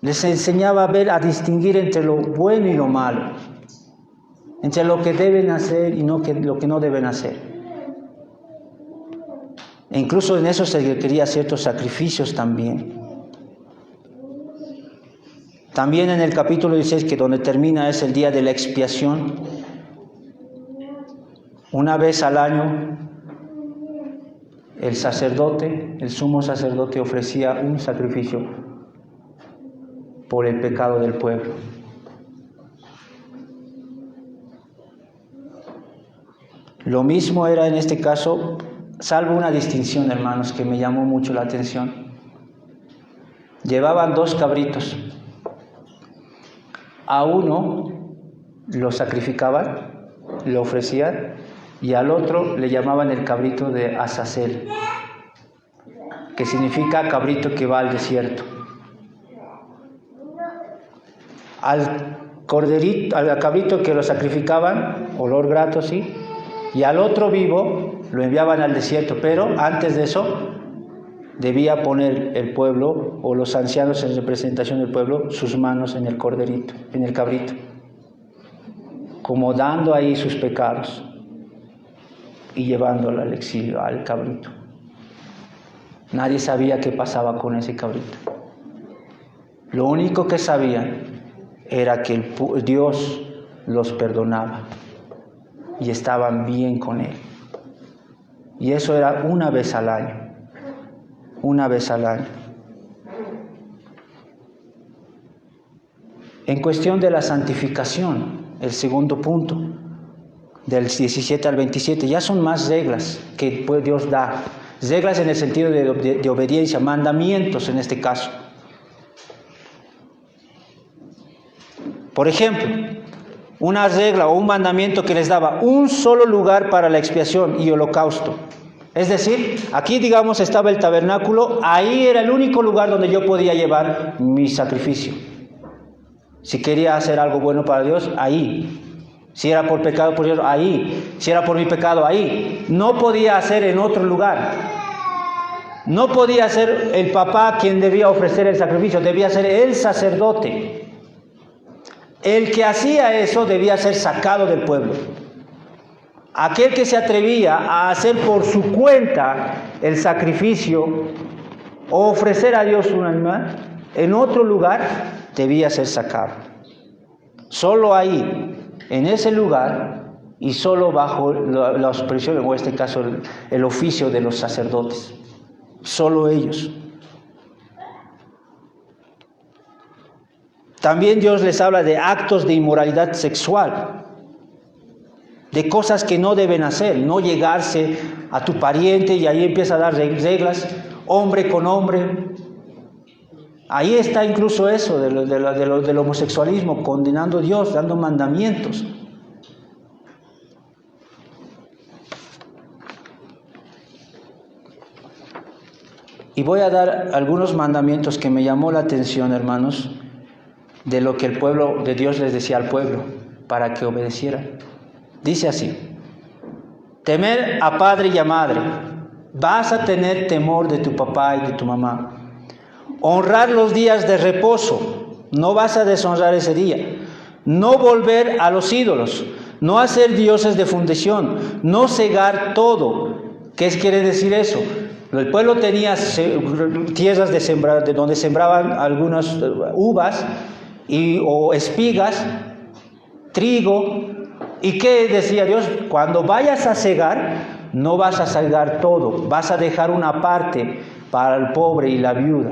Les enseñaba a distinguir entre lo bueno y lo malo, entre lo que deben hacer y lo que no deben hacer. E incluso en eso se requería ciertos sacrificios también. También en el capítulo 16, que donde termina es el día de la expiación, una vez al año el sacerdote, el sumo sacerdote, ofrecía un sacrificio por el pecado del pueblo. Lo mismo era en este caso, salvo una distinción, hermanos, que me llamó mucho la atención. Llevaban 2 cabritos. A uno lo sacrificaban, lo ofrecían, y al otro le llamaban el cabrito de Azazel, que significa cabrito que va al desierto. Al cabrito que lo sacrificaban, olor grato, sí, y al otro vivo lo enviaban al desierto, pero antes de eso debía poner el pueblo o los ancianos en representación del pueblo sus manos en el corderito, en el cabrito, como dando ahí sus pecados y llevándolo al exilio, al cabrito. Nadie sabía qué pasaba con ese cabrito. Lo único que sabían era que Dios los perdonaba y estaban bien con Él. Y eso era una vez al año. Una vez al año. En cuestión de la santificación, el segundo punto, del 17 al 27, ya son más reglas que Dios da. Reglas en el sentido de obediencia, mandamientos en este caso. Por ejemplo, una regla o un mandamiento que les daba un solo lugar para la expiación y holocausto. Es decir, aquí digamos estaba el tabernáculo, ahí era el único lugar donde yo podía llevar mi sacrificio. Si quería hacer algo bueno para Dios, ahí. Si era por pecado por Dios, ahí. Si era por mi pecado, ahí. No podía hacer en otro lugar. No podía ser el papá quien debía ofrecer el sacrificio, debía ser el sacerdote. El que hacía eso debía ser sacado del pueblo. Aquel que se atrevía a hacer por su cuenta el sacrificio o ofrecer a Dios un animal en otro lugar, debía ser sacado. Solo ahí, en ese lugar y solo bajo la supervisión, o en este caso el oficio de los sacerdotes. Solo ellos. También Dios les habla de actos de inmoralidad sexual, de cosas que no deben hacer, no llegarse a tu pariente y ahí empieza a dar reglas, hombre con hombre. Ahí está incluso eso del homosexualismo, condenando a Dios, dando mandamientos. Y voy a dar algunos mandamientos que me llamó la atención, hermanos, de lo que el pueblo de Dios les decía al pueblo, para que obedecieran. Dice así: temer a padre y a madre. Vas a tener temor de tu papá y de tu mamá. Honrar los días de reposo. No vas a deshonrar ese día. No volver a los ídolos. No hacer dioses de fundición. No cegar todo. ¿Qué quiere decir eso? El pueblo tenía tierras de donde sembraban algunas uvas o espigas, trigo. ¿Y qué decía Dios? Cuando vayas a cegar, no vas a cegar todo, vas a dejar una parte para el pobre y la viuda.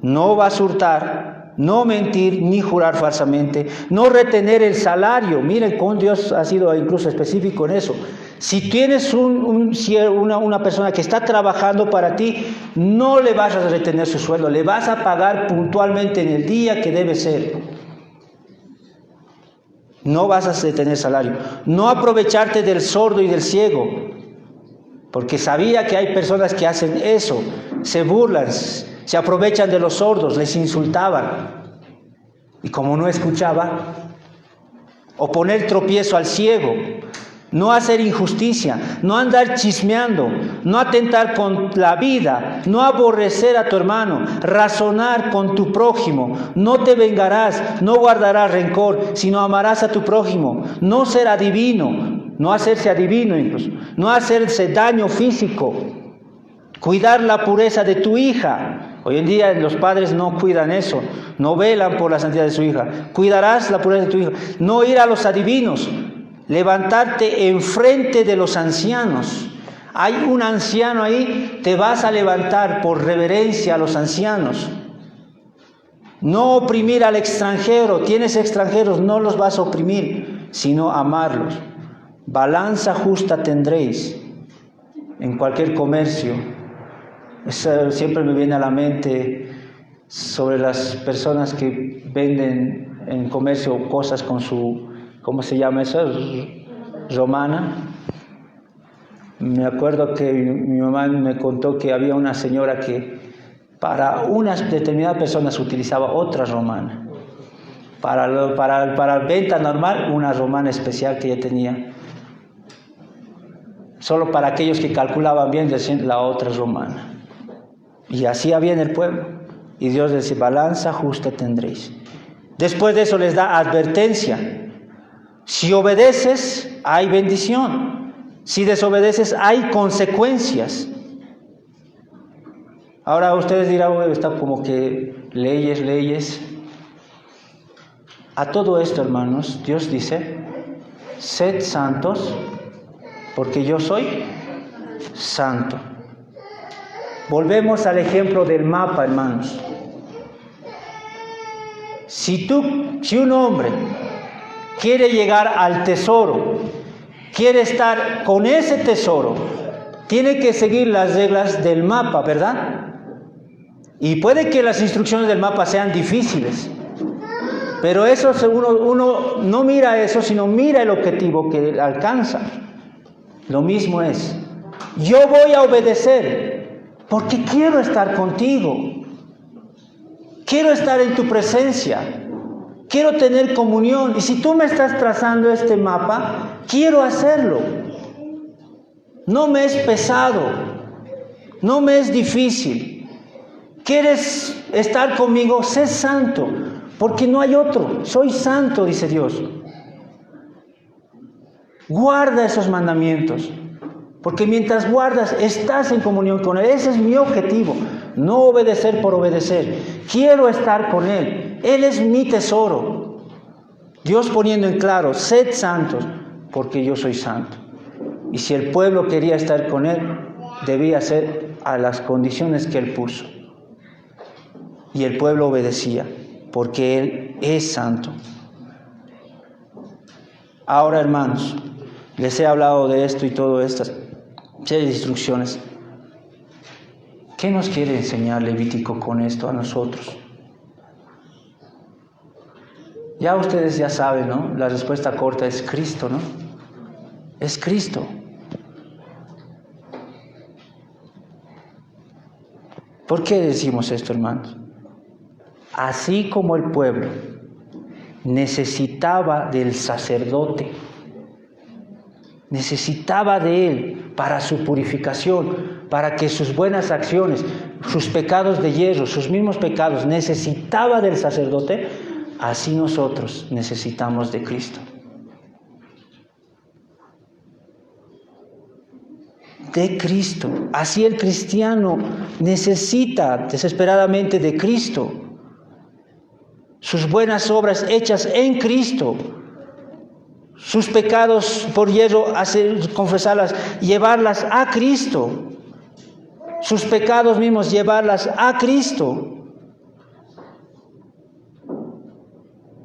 No vas a hurtar, no mentir, ni jurar falsamente, no retener el salario. Miren, con Dios ha sido incluso específico en eso. Si tienes una persona que está trabajando para ti, no le vas a retener su sueldo, le vas a pagar puntualmente en el día que debe ser. No vas a retener salario. No aprovecharte del sordo y del ciego, porque sabía que hay personas que hacen eso, se burlan, se aprovechan de los sordos, les insultaban. Y como no escuchaba, o poner tropiezo al ciego. No hacer injusticia, no andar chismeando, no atentar con la vida, no aborrecer a tu hermano, razonar con tu prójimo, no te vengarás, no guardarás rencor, sino amarás a tu prójimo, no ser adivino, no hacerse adivino incluso, no hacerse daño físico, cuidar la pureza de tu hija. Hoy en día los padres no cuidan eso, no velan por la santidad de su hija. Cuidarás la pureza de tu hija, no ir a los adivinos. Levantarte enfrente de los ancianos. Hay un anciano ahí, te vas a levantar por reverencia a los ancianos. No oprimir al extranjero. Tienes extranjeros, no los vas a oprimir, sino amarlos. Balanza justa tendréis en cualquier comercio. Eso siempre me viene a la mente sobre las personas que venden en comercio cosas con su... ¿Cómo se llama eso? Romana. Me acuerdo que mi mamá me contó que había una señora que para unas determinadas personas utilizaba otra romana. Para venta normal, una romana especial que ella tenía. Solo para aquellos que calculaban bien, decían la otra romana. Y así había en el pueblo. Y Dios decía, balanza justa tendréis. Después de eso les da advertencia. Si obedeces, hay bendición. Si desobedeces, hay consecuencias. Ahora ustedes dirán, está como que leyes. A todo esto, hermanos, Dios dice, sed santos, porque yo soy santo. Volvemos al ejemplo del mapa, hermanos. Si un hombre quiere llegar al tesoro, quiere estar con ese tesoro, tiene que seguir las reglas del mapa, ¿verdad? Y puede que las instrucciones del mapa sean difíciles, pero eso uno no mira eso, sino mira el objetivo que alcanza. Lo mismo es, yo voy a obedecer porque quiero estar contigo, quiero estar en tu presencia. Quiero tener comunión, y si tú me estás trazando este mapa, quiero hacerlo. No me es pesado, no me es difícil. ¿Quieres estar conmigo? Sé santo, porque no hay otro. Soy santo, dice Dios. Guarda esos mandamientos. Porque mientras guardas, estás en comunión con Él. Ese es mi objetivo. No obedecer por obedecer. Quiero estar con Él. Él es mi tesoro. Dios poniendo en claro, sed santos, porque yo soy santo. Y si el pueblo quería estar con Él, debía ser a las condiciones que Él puso. Y el pueblo obedecía, porque Él es santo. Ahora, hermanos, les he hablado de esto y todas estas serie de instrucciones. ¿Qué nos quiere enseñar Levítico con esto a nosotros? Ya ustedes ya saben, ¿no? La respuesta corta es Cristo, ¿no? Es Cristo. ¿Por qué decimos esto, hermanos? Así como el pueblo necesitaba del sacerdote, necesitaba de él para su purificación, para que sus buenas acciones, sus pecados de hierro, sus mismos pecados, necesitaba del sacerdote, así nosotros necesitamos de Cristo. De Cristo. Así el cristiano necesita desesperadamente de Cristo. Sus buenas obras hechas en Cristo. Sus pecados por hierro, confesarlas, llevarlas a Cristo. Sus pecados mismos, llevarlas a Cristo.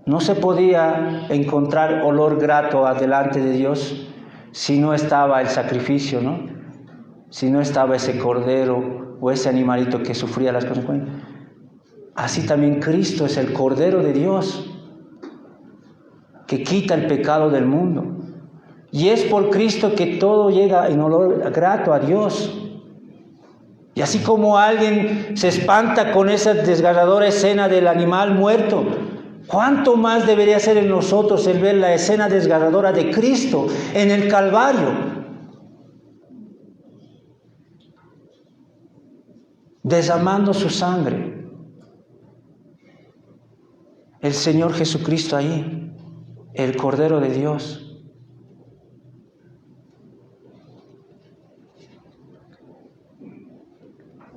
No se podía encontrar olor grato delante de Dios si no estaba el sacrificio, ¿no? Si no estaba ese cordero o ese animalito que sufría las consecuencias. Así también Cristo es el Cordero de Dios, que quita el pecado del mundo. Y es por Cristo que todo llega en olor grato a Dios. Y así como alguien se espanta con esa desgarradora escena del animal muerto, ¿cuánto más debería ser en nosotros el ver la escena desgarradora de Cristo en el Calvario? Derramando su sangre. El Señor Jesucristo ahí, el Cordero de Dios.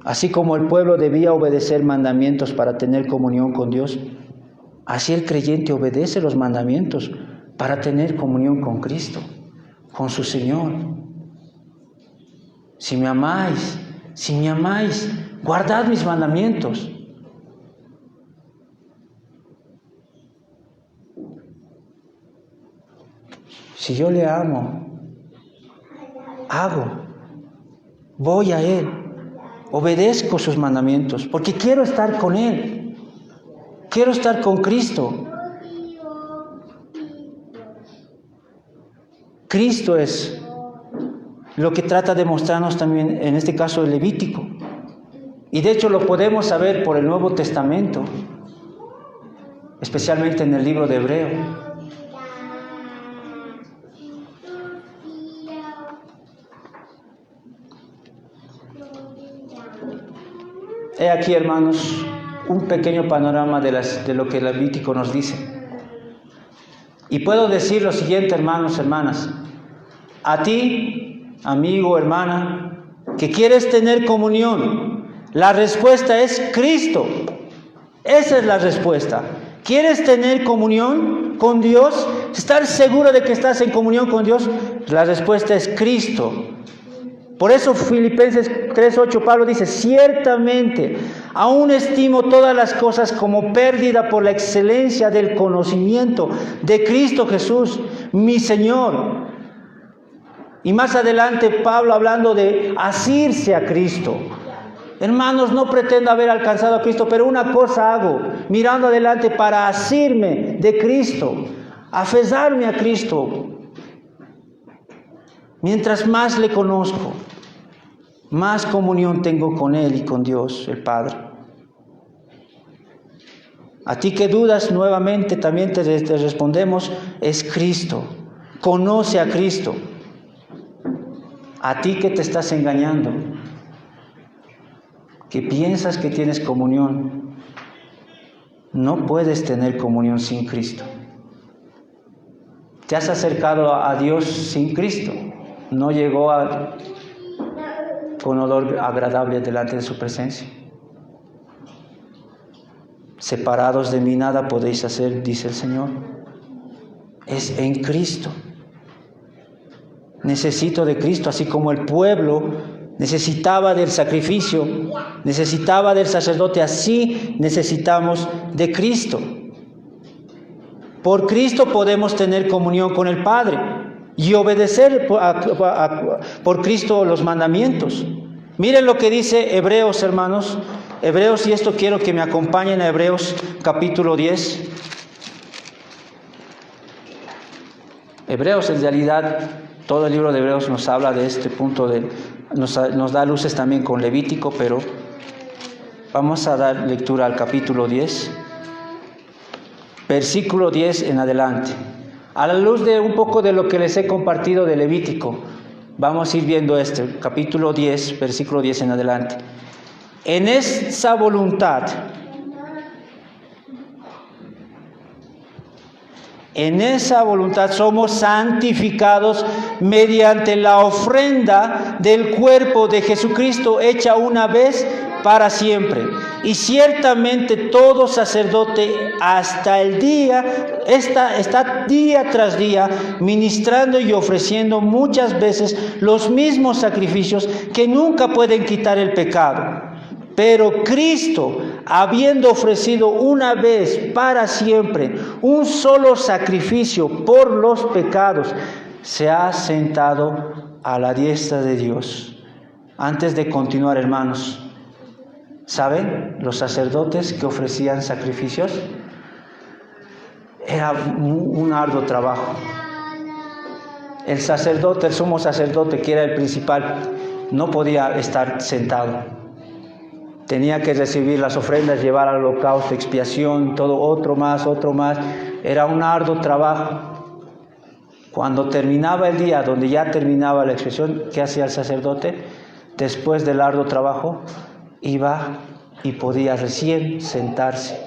Así como el pueblo debía obedecer mandamientos para tener comunión con Dios, así el creyente obedece los mandamientos para tener comunión con Cristo, con su Señor. Si me amáis, guardad mis mandamientos. Si yo le amo, voy a Él, obedezco sus mandamientos, porque quiero estar con Él, quiero estar con Cristo. Cristo es lo que trata de mostrarnos también, en este caso el Levítico. Y de hecho lo podemos saber por el Nuevo Testamento, especialmente en el libro de Hebreo. He aquí, hermanos, un pequeño panorama de lo que el Levítico nos dice. Y puedo decir lo siguiente, hermanos, hermanas. A ti, amigo, hermana, que quieres tener comunión, la respuesta es Cristo. Esa es la respuesta. ¿Quieres tener comunión con Dios? ¿Estar seguro de que estás en comunión con Dios? La respuesta es Cristo. Por eso Filipenses 3:8 Pablo dice, ciertamente, aún estimo todas las cosas como pérdida por la excelencia del conocimiento de Cristo Jesús, mi Señor. Y más adelante Pablo hablando de asirse a Cristo. Hermanos, no pretendo haber alcanzado a Cristo, pero una cosa hago, mirando adelante para asirme de Cristo, aferrarme a Cristo. Mientras más le conozco, más comunión tengo con Él y con Dios, el Padre. A ti que dudas, nuevamente también te respondemos, es Cristo. Conoce a Cristo. A ti que te estás engañando, que piensas que tienes comunión, no puedes tener comunión sin Cristo. Te has acercado a Dios sin Cristo. no llegó con olor agradable delante de su presencia. Separados de mí nada podéis hacer, dice el Señor. Es en Cristo. Necesito de Cristo, así como el pueblo necesitaba del sacrificio, necesitaba del sacerdote, así necesitamos de Cristo. Por Cristo podemos tener comunión con el Padre y obedecer por Cristo los mandamientos. Miren lo que dice Hebreos, hermanos. Hebreos, y esto quiero que me acompañen a Hebreos capítulo 10. Hebreos, en realidad, todo el libro de Hebreos nos habla de este punto, nos da luces también con Levítico, pero vamos a dar lectura al capítulo 10, versículo 10 en adelante. A la luz de un poco de lo que les he compartido de Levítico, vamos a ir viendo este, capítulo 10, versículo 10 en adelante. En esa voluntad, somos santificados mediante la ofrenda del cuerpo de Jesucristo hecha una vez para siempre. Y ciertamente todo sacerdote hasta el día está día tras día ministrando y ofreciendo muchas veces los mismos sacrificios que nunca pueden quitar el pecado. Pero Cristo, habiendo ofrecido una vez para siempre un solo sacrificio por los pecados, se ha sentado a la diestra de Dios. Antes de continuar, hermanos, ¿saben? Los sacerdotes que ofrecían sacrificios era un arduo trabajo. El sacerdote, el sumo sacerdote, que era el principal, no podía estar sentado. Tenía que recibir las ofrendas, llevar al holocausto, expiación, todo, otro más. Era un arduo trabajo. Cuando terminaba el día, donde ya terminaba la expiación, ¿qué hacía el sacerdote? Después del arduo trabajo, iba y podía recién sentarse.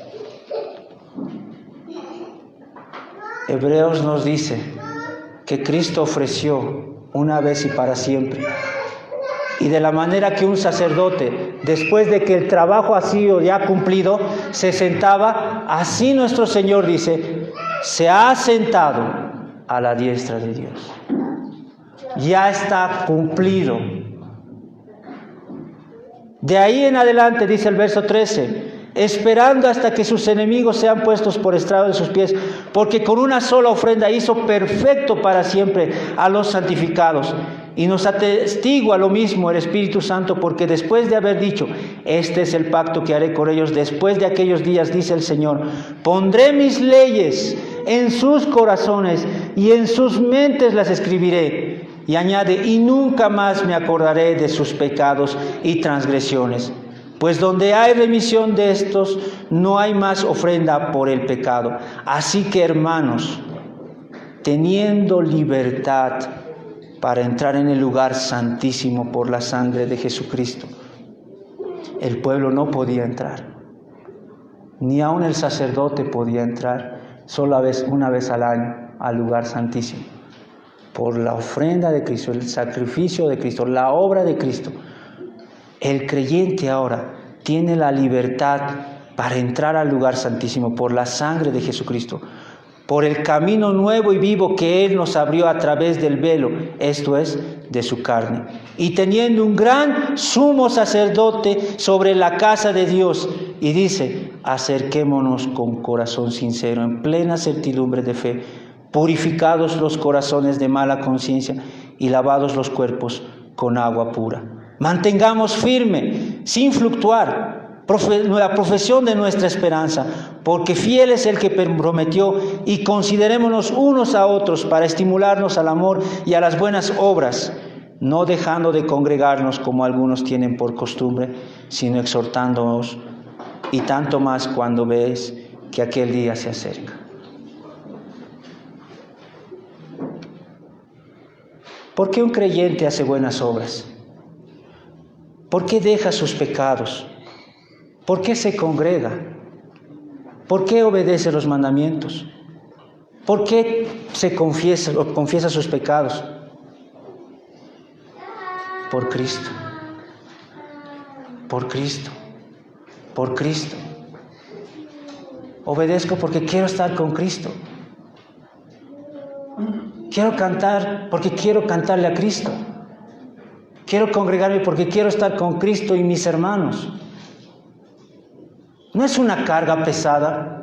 Hebreos nos dice que Cristo ofreció una vez y para siempre. Y de la manera que un sacerdote, después de que el trabajo ha sido ya cumplido, se sentaba, así nuestro Señor dice, se ha sentado a la diestra de Dios. Ya está cumplido. De ahí en adelante, dice el verso 13, esperando hasta que sus enemigos sean puestos por estrado de sus pies, porque con una sola ofrenda hizo perfecto para siempre a los santificados. Y nos atestigua lo mismo el Espíritu Santo, porque después de haber dicho, este es el pacto que haré con ellos después de aquellos días, dice el Señor, pondré mis leyes en sus corazones y en sus mentes las escribiré. Y añade, y nunca más me acordaré de sus pecados y transgresiones. Pues donde hay remisión de estos, no hay más ofrenda por el pecado. Así que, hermanos, teniendo libertad para entrar en el lugar santísimo por la sangre de Jesucristo, el pueblo no podía entrar. Ni aun el sacerdote podía entrar, una vez al año, al lugar santísimo. Por la ofrenda de Cristo, el sacrificio de Cristo, la obra de Cristo, el creyente ahora tiene la libertad para entrar al lugar santísimo por la sangre de Jesucristo, por el camino nuevo y vivo que Él nos abrió a través del velo, esto es, de su carne. Y teniendo un gran sumo sacerdote sobre la casa de Dios, y dice, acerquémonos con corazón sincero, en plena certidumbre de fe, purificados los corazones de mala conciencia y lavados los cuerpos con agua pura. Mantengamos firme, sin fluctuar, la profesión de nuestra esperanza, porque fiel es el que prometió, y considerémonos unos a otros para estimularnos al amor y a las buenas obras, no dejando de congregarnos como algunos tienen por costumbre, sino exhortándonos, y tanto más cuando ves que aquel día se acerca. ¿Por qué un creyente hace buenas obras? ¿Por qué deja sus pecados? ¿Por qué se congrega? ¿Por qué obedece los mandamientos? ¿Por qué se confiesa sus pecados? por Cristo, por Cristo, por Cristo. Obedezco porque quiero estar con Cristo. Quiero cantar porque quiero cantarle a Cristo. Quiero congregarme porque quiero estar con Cristo y mis hermanos. No es una carga pesada.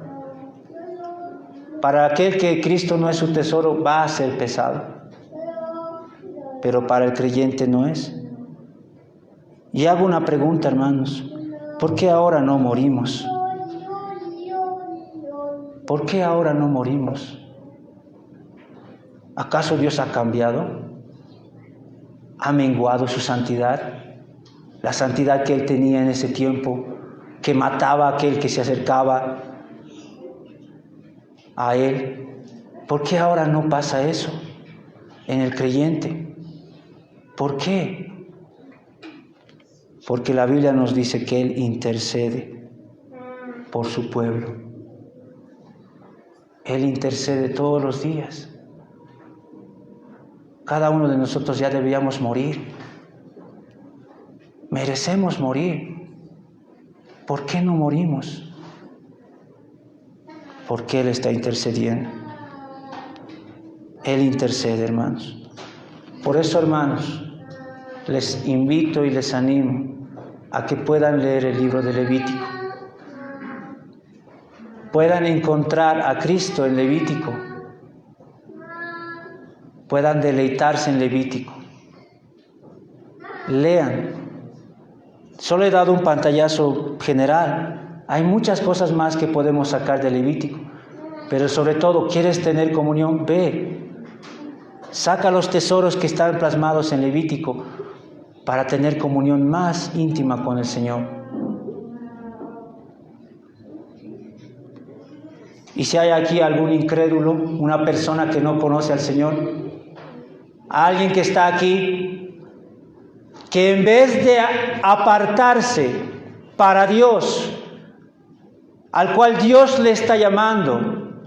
Para aquel que Cristo no es su tesoro, va a ser pesado. Pero para el creyente no es. Y hago una pregunta, hermanos. ¿Por qué ahora no morimos? ¿Por qué ahora no morimos? ¿Acaso Dios ha cambiado? ¿Ha menguado su santidad? La santidad que Él tenía en ese tiempo, que mataba a aquel que se acercaba a Él. ¿Por qué ahora no pasa eso en el creyente? ¿Por qué? Porque la Biblia nos dice que Él intercede por su pueblo. Él intercede todos los días. Cada uno de nosotros ya debíamos morir. Merecemos morir. ¿Por qué no morimos? Porque Él está intercediendo. Él intercede, hermanos. Por eso, hermanos, les invito y les animo a que puedan leer el libro de Levítico. Puedan encontrar a Cristo en Levítico. Puedan deleitarse en Levítico. Lean. Solo he dado un pantallazo general. Hay muchas cosas más que podemos sacar de Levítico. Pero sobre todo, ¿quieres tener comunión? Ve. Saca los tesoros que están plasmados en Levítico para tener comunión más íntima con el Señor. Y si hay aquí algún incrédulo, una persona que no conoce al Señor, alguien que está aquí, que en vez de apartarse para Dios, al cual Dios le está llamando,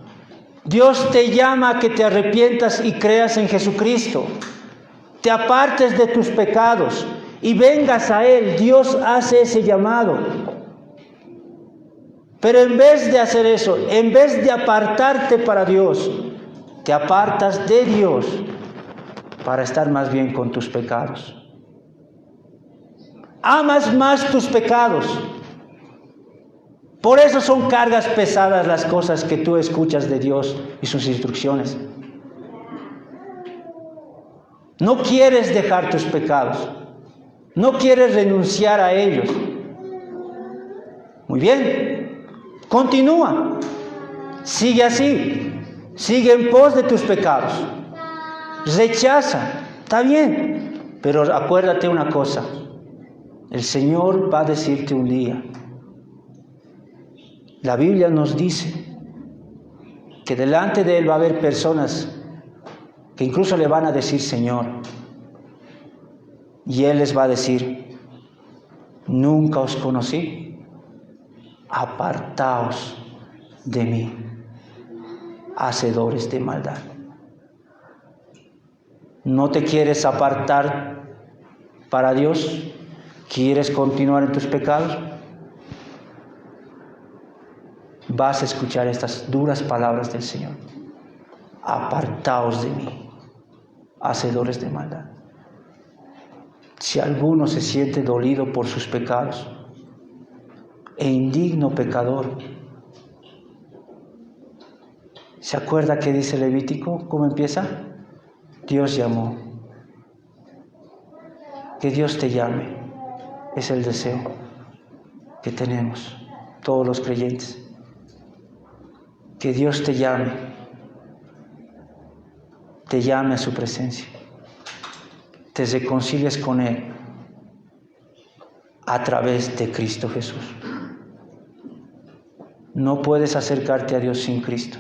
Dios te llama a que te arrepientas y creas en Jesucristo, te apartes de tus pecados y vengas a Él. Dios hace ese llamado. Pero en vez de hacer eso, en vez de apartarte para Dios, te apartas de Dios para estar más bien con tus pecados. Amas más tus pecados. Por eso son cargas pesadas las cosas que tú escuchas de Dios y sus instrucciones. No quieres dejar tus pecados. No quieres renunciar a ellos. Muy bien. Continúa. Sigue así. Sigue en pos de tus pecados. Rechaza. Está bien. Pero acuérdate una cosa. El Señor va a decirte un día. La Biblia nos dice que delante de Él va a haber personas que incluso le van a decir Señor. Y Él les va a decir, nunca os conocí, apartaos de mí, hacedores de maldad. ¿No te quieres apartar para Dios? ¿Quieres continuar en tus pecados? Vas a escuchar estas duras palabras del Señor. Apartaos de mí, hacedores de maldad. Si alguno se siente dolido por sus pecados e indigno pecador, ¿se acuerda qué dice Levítico? ¿Cómo empieza? Dios llamó. Que Dios te llame es el deseo que tenemos todos los creyentes. Que Dios te llame a su presencia, te reconcilies con Él a través de Cristo Jesús. No puedes acercarte a Dios sin Cristo,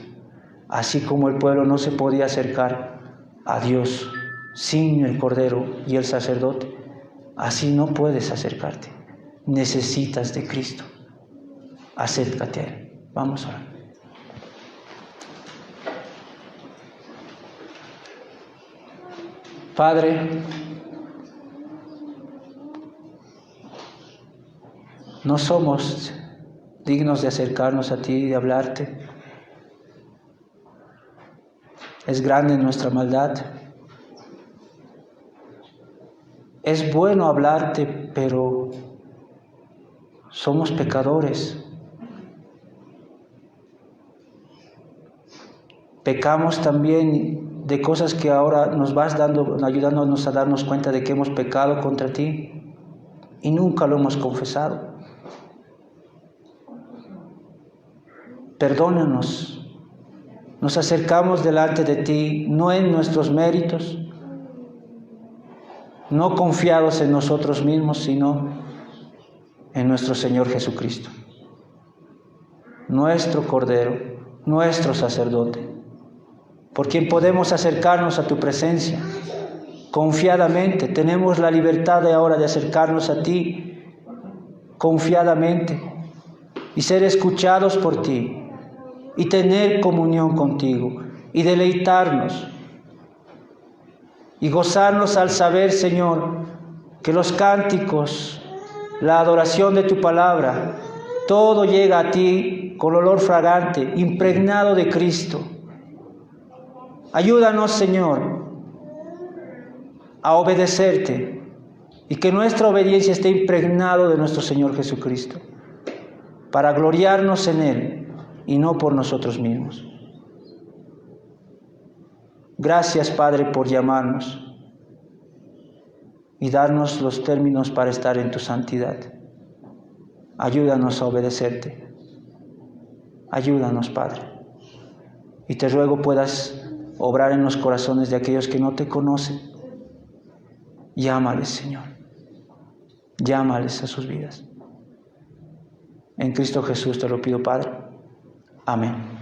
así como el pueblo no se podía acercar a Dios sin el Cordero y el sacerdote, así no puedes acercarte. Necesitas de Cristo. Acércate a Él. Vamos a orar. Padre, no somos dignos de acercarnos a ti y de hablarte. Es grande nuestra maldad. Es bueno hablarte, pero somos pecadores. Pecamos también de cosas que ahora nos vas ayudándonos a darnos cuenta de que hemos pecado contra ti y nunca lo hemos confesado. Perdónanos. Nos acercamos delante de ti, no en nuestros méritos, no confiados en nosotros mismos, sino en nuestro Señor Jesucristo, nuestro Cordero, nuestro sacerdote, por quien podemos acercarnos a tu presencia confiadamente. Tenemos la libertad de ahora de acercarnos a ti confiadamente y ser escuchados por ti y tener comunión contigo y deleitarnos y gozarnos al saber, Señor, que los cánticos, la adoración de tu palabra, todo llega a ti con olor fragante, impregnado de Cristo. Ayúdanos, Señor, a obedecerte y que nuestra obediencia esté impregnada de nuestro Señor Jesucristo, para gloriarnos en Él y no por nosotros mismos. Gracias, Padre, por llamarnos y darnos los términos para estar en tu santidad. Ayúdanos a obedecerte. Ayúdanos, Padre. Y te ruego puedas obrar en los corazones de aquellos que no te conocen. Llámales, Señor. Llámales a sus vidas. En Cristo Jesús te lo pido, Padre. Amén.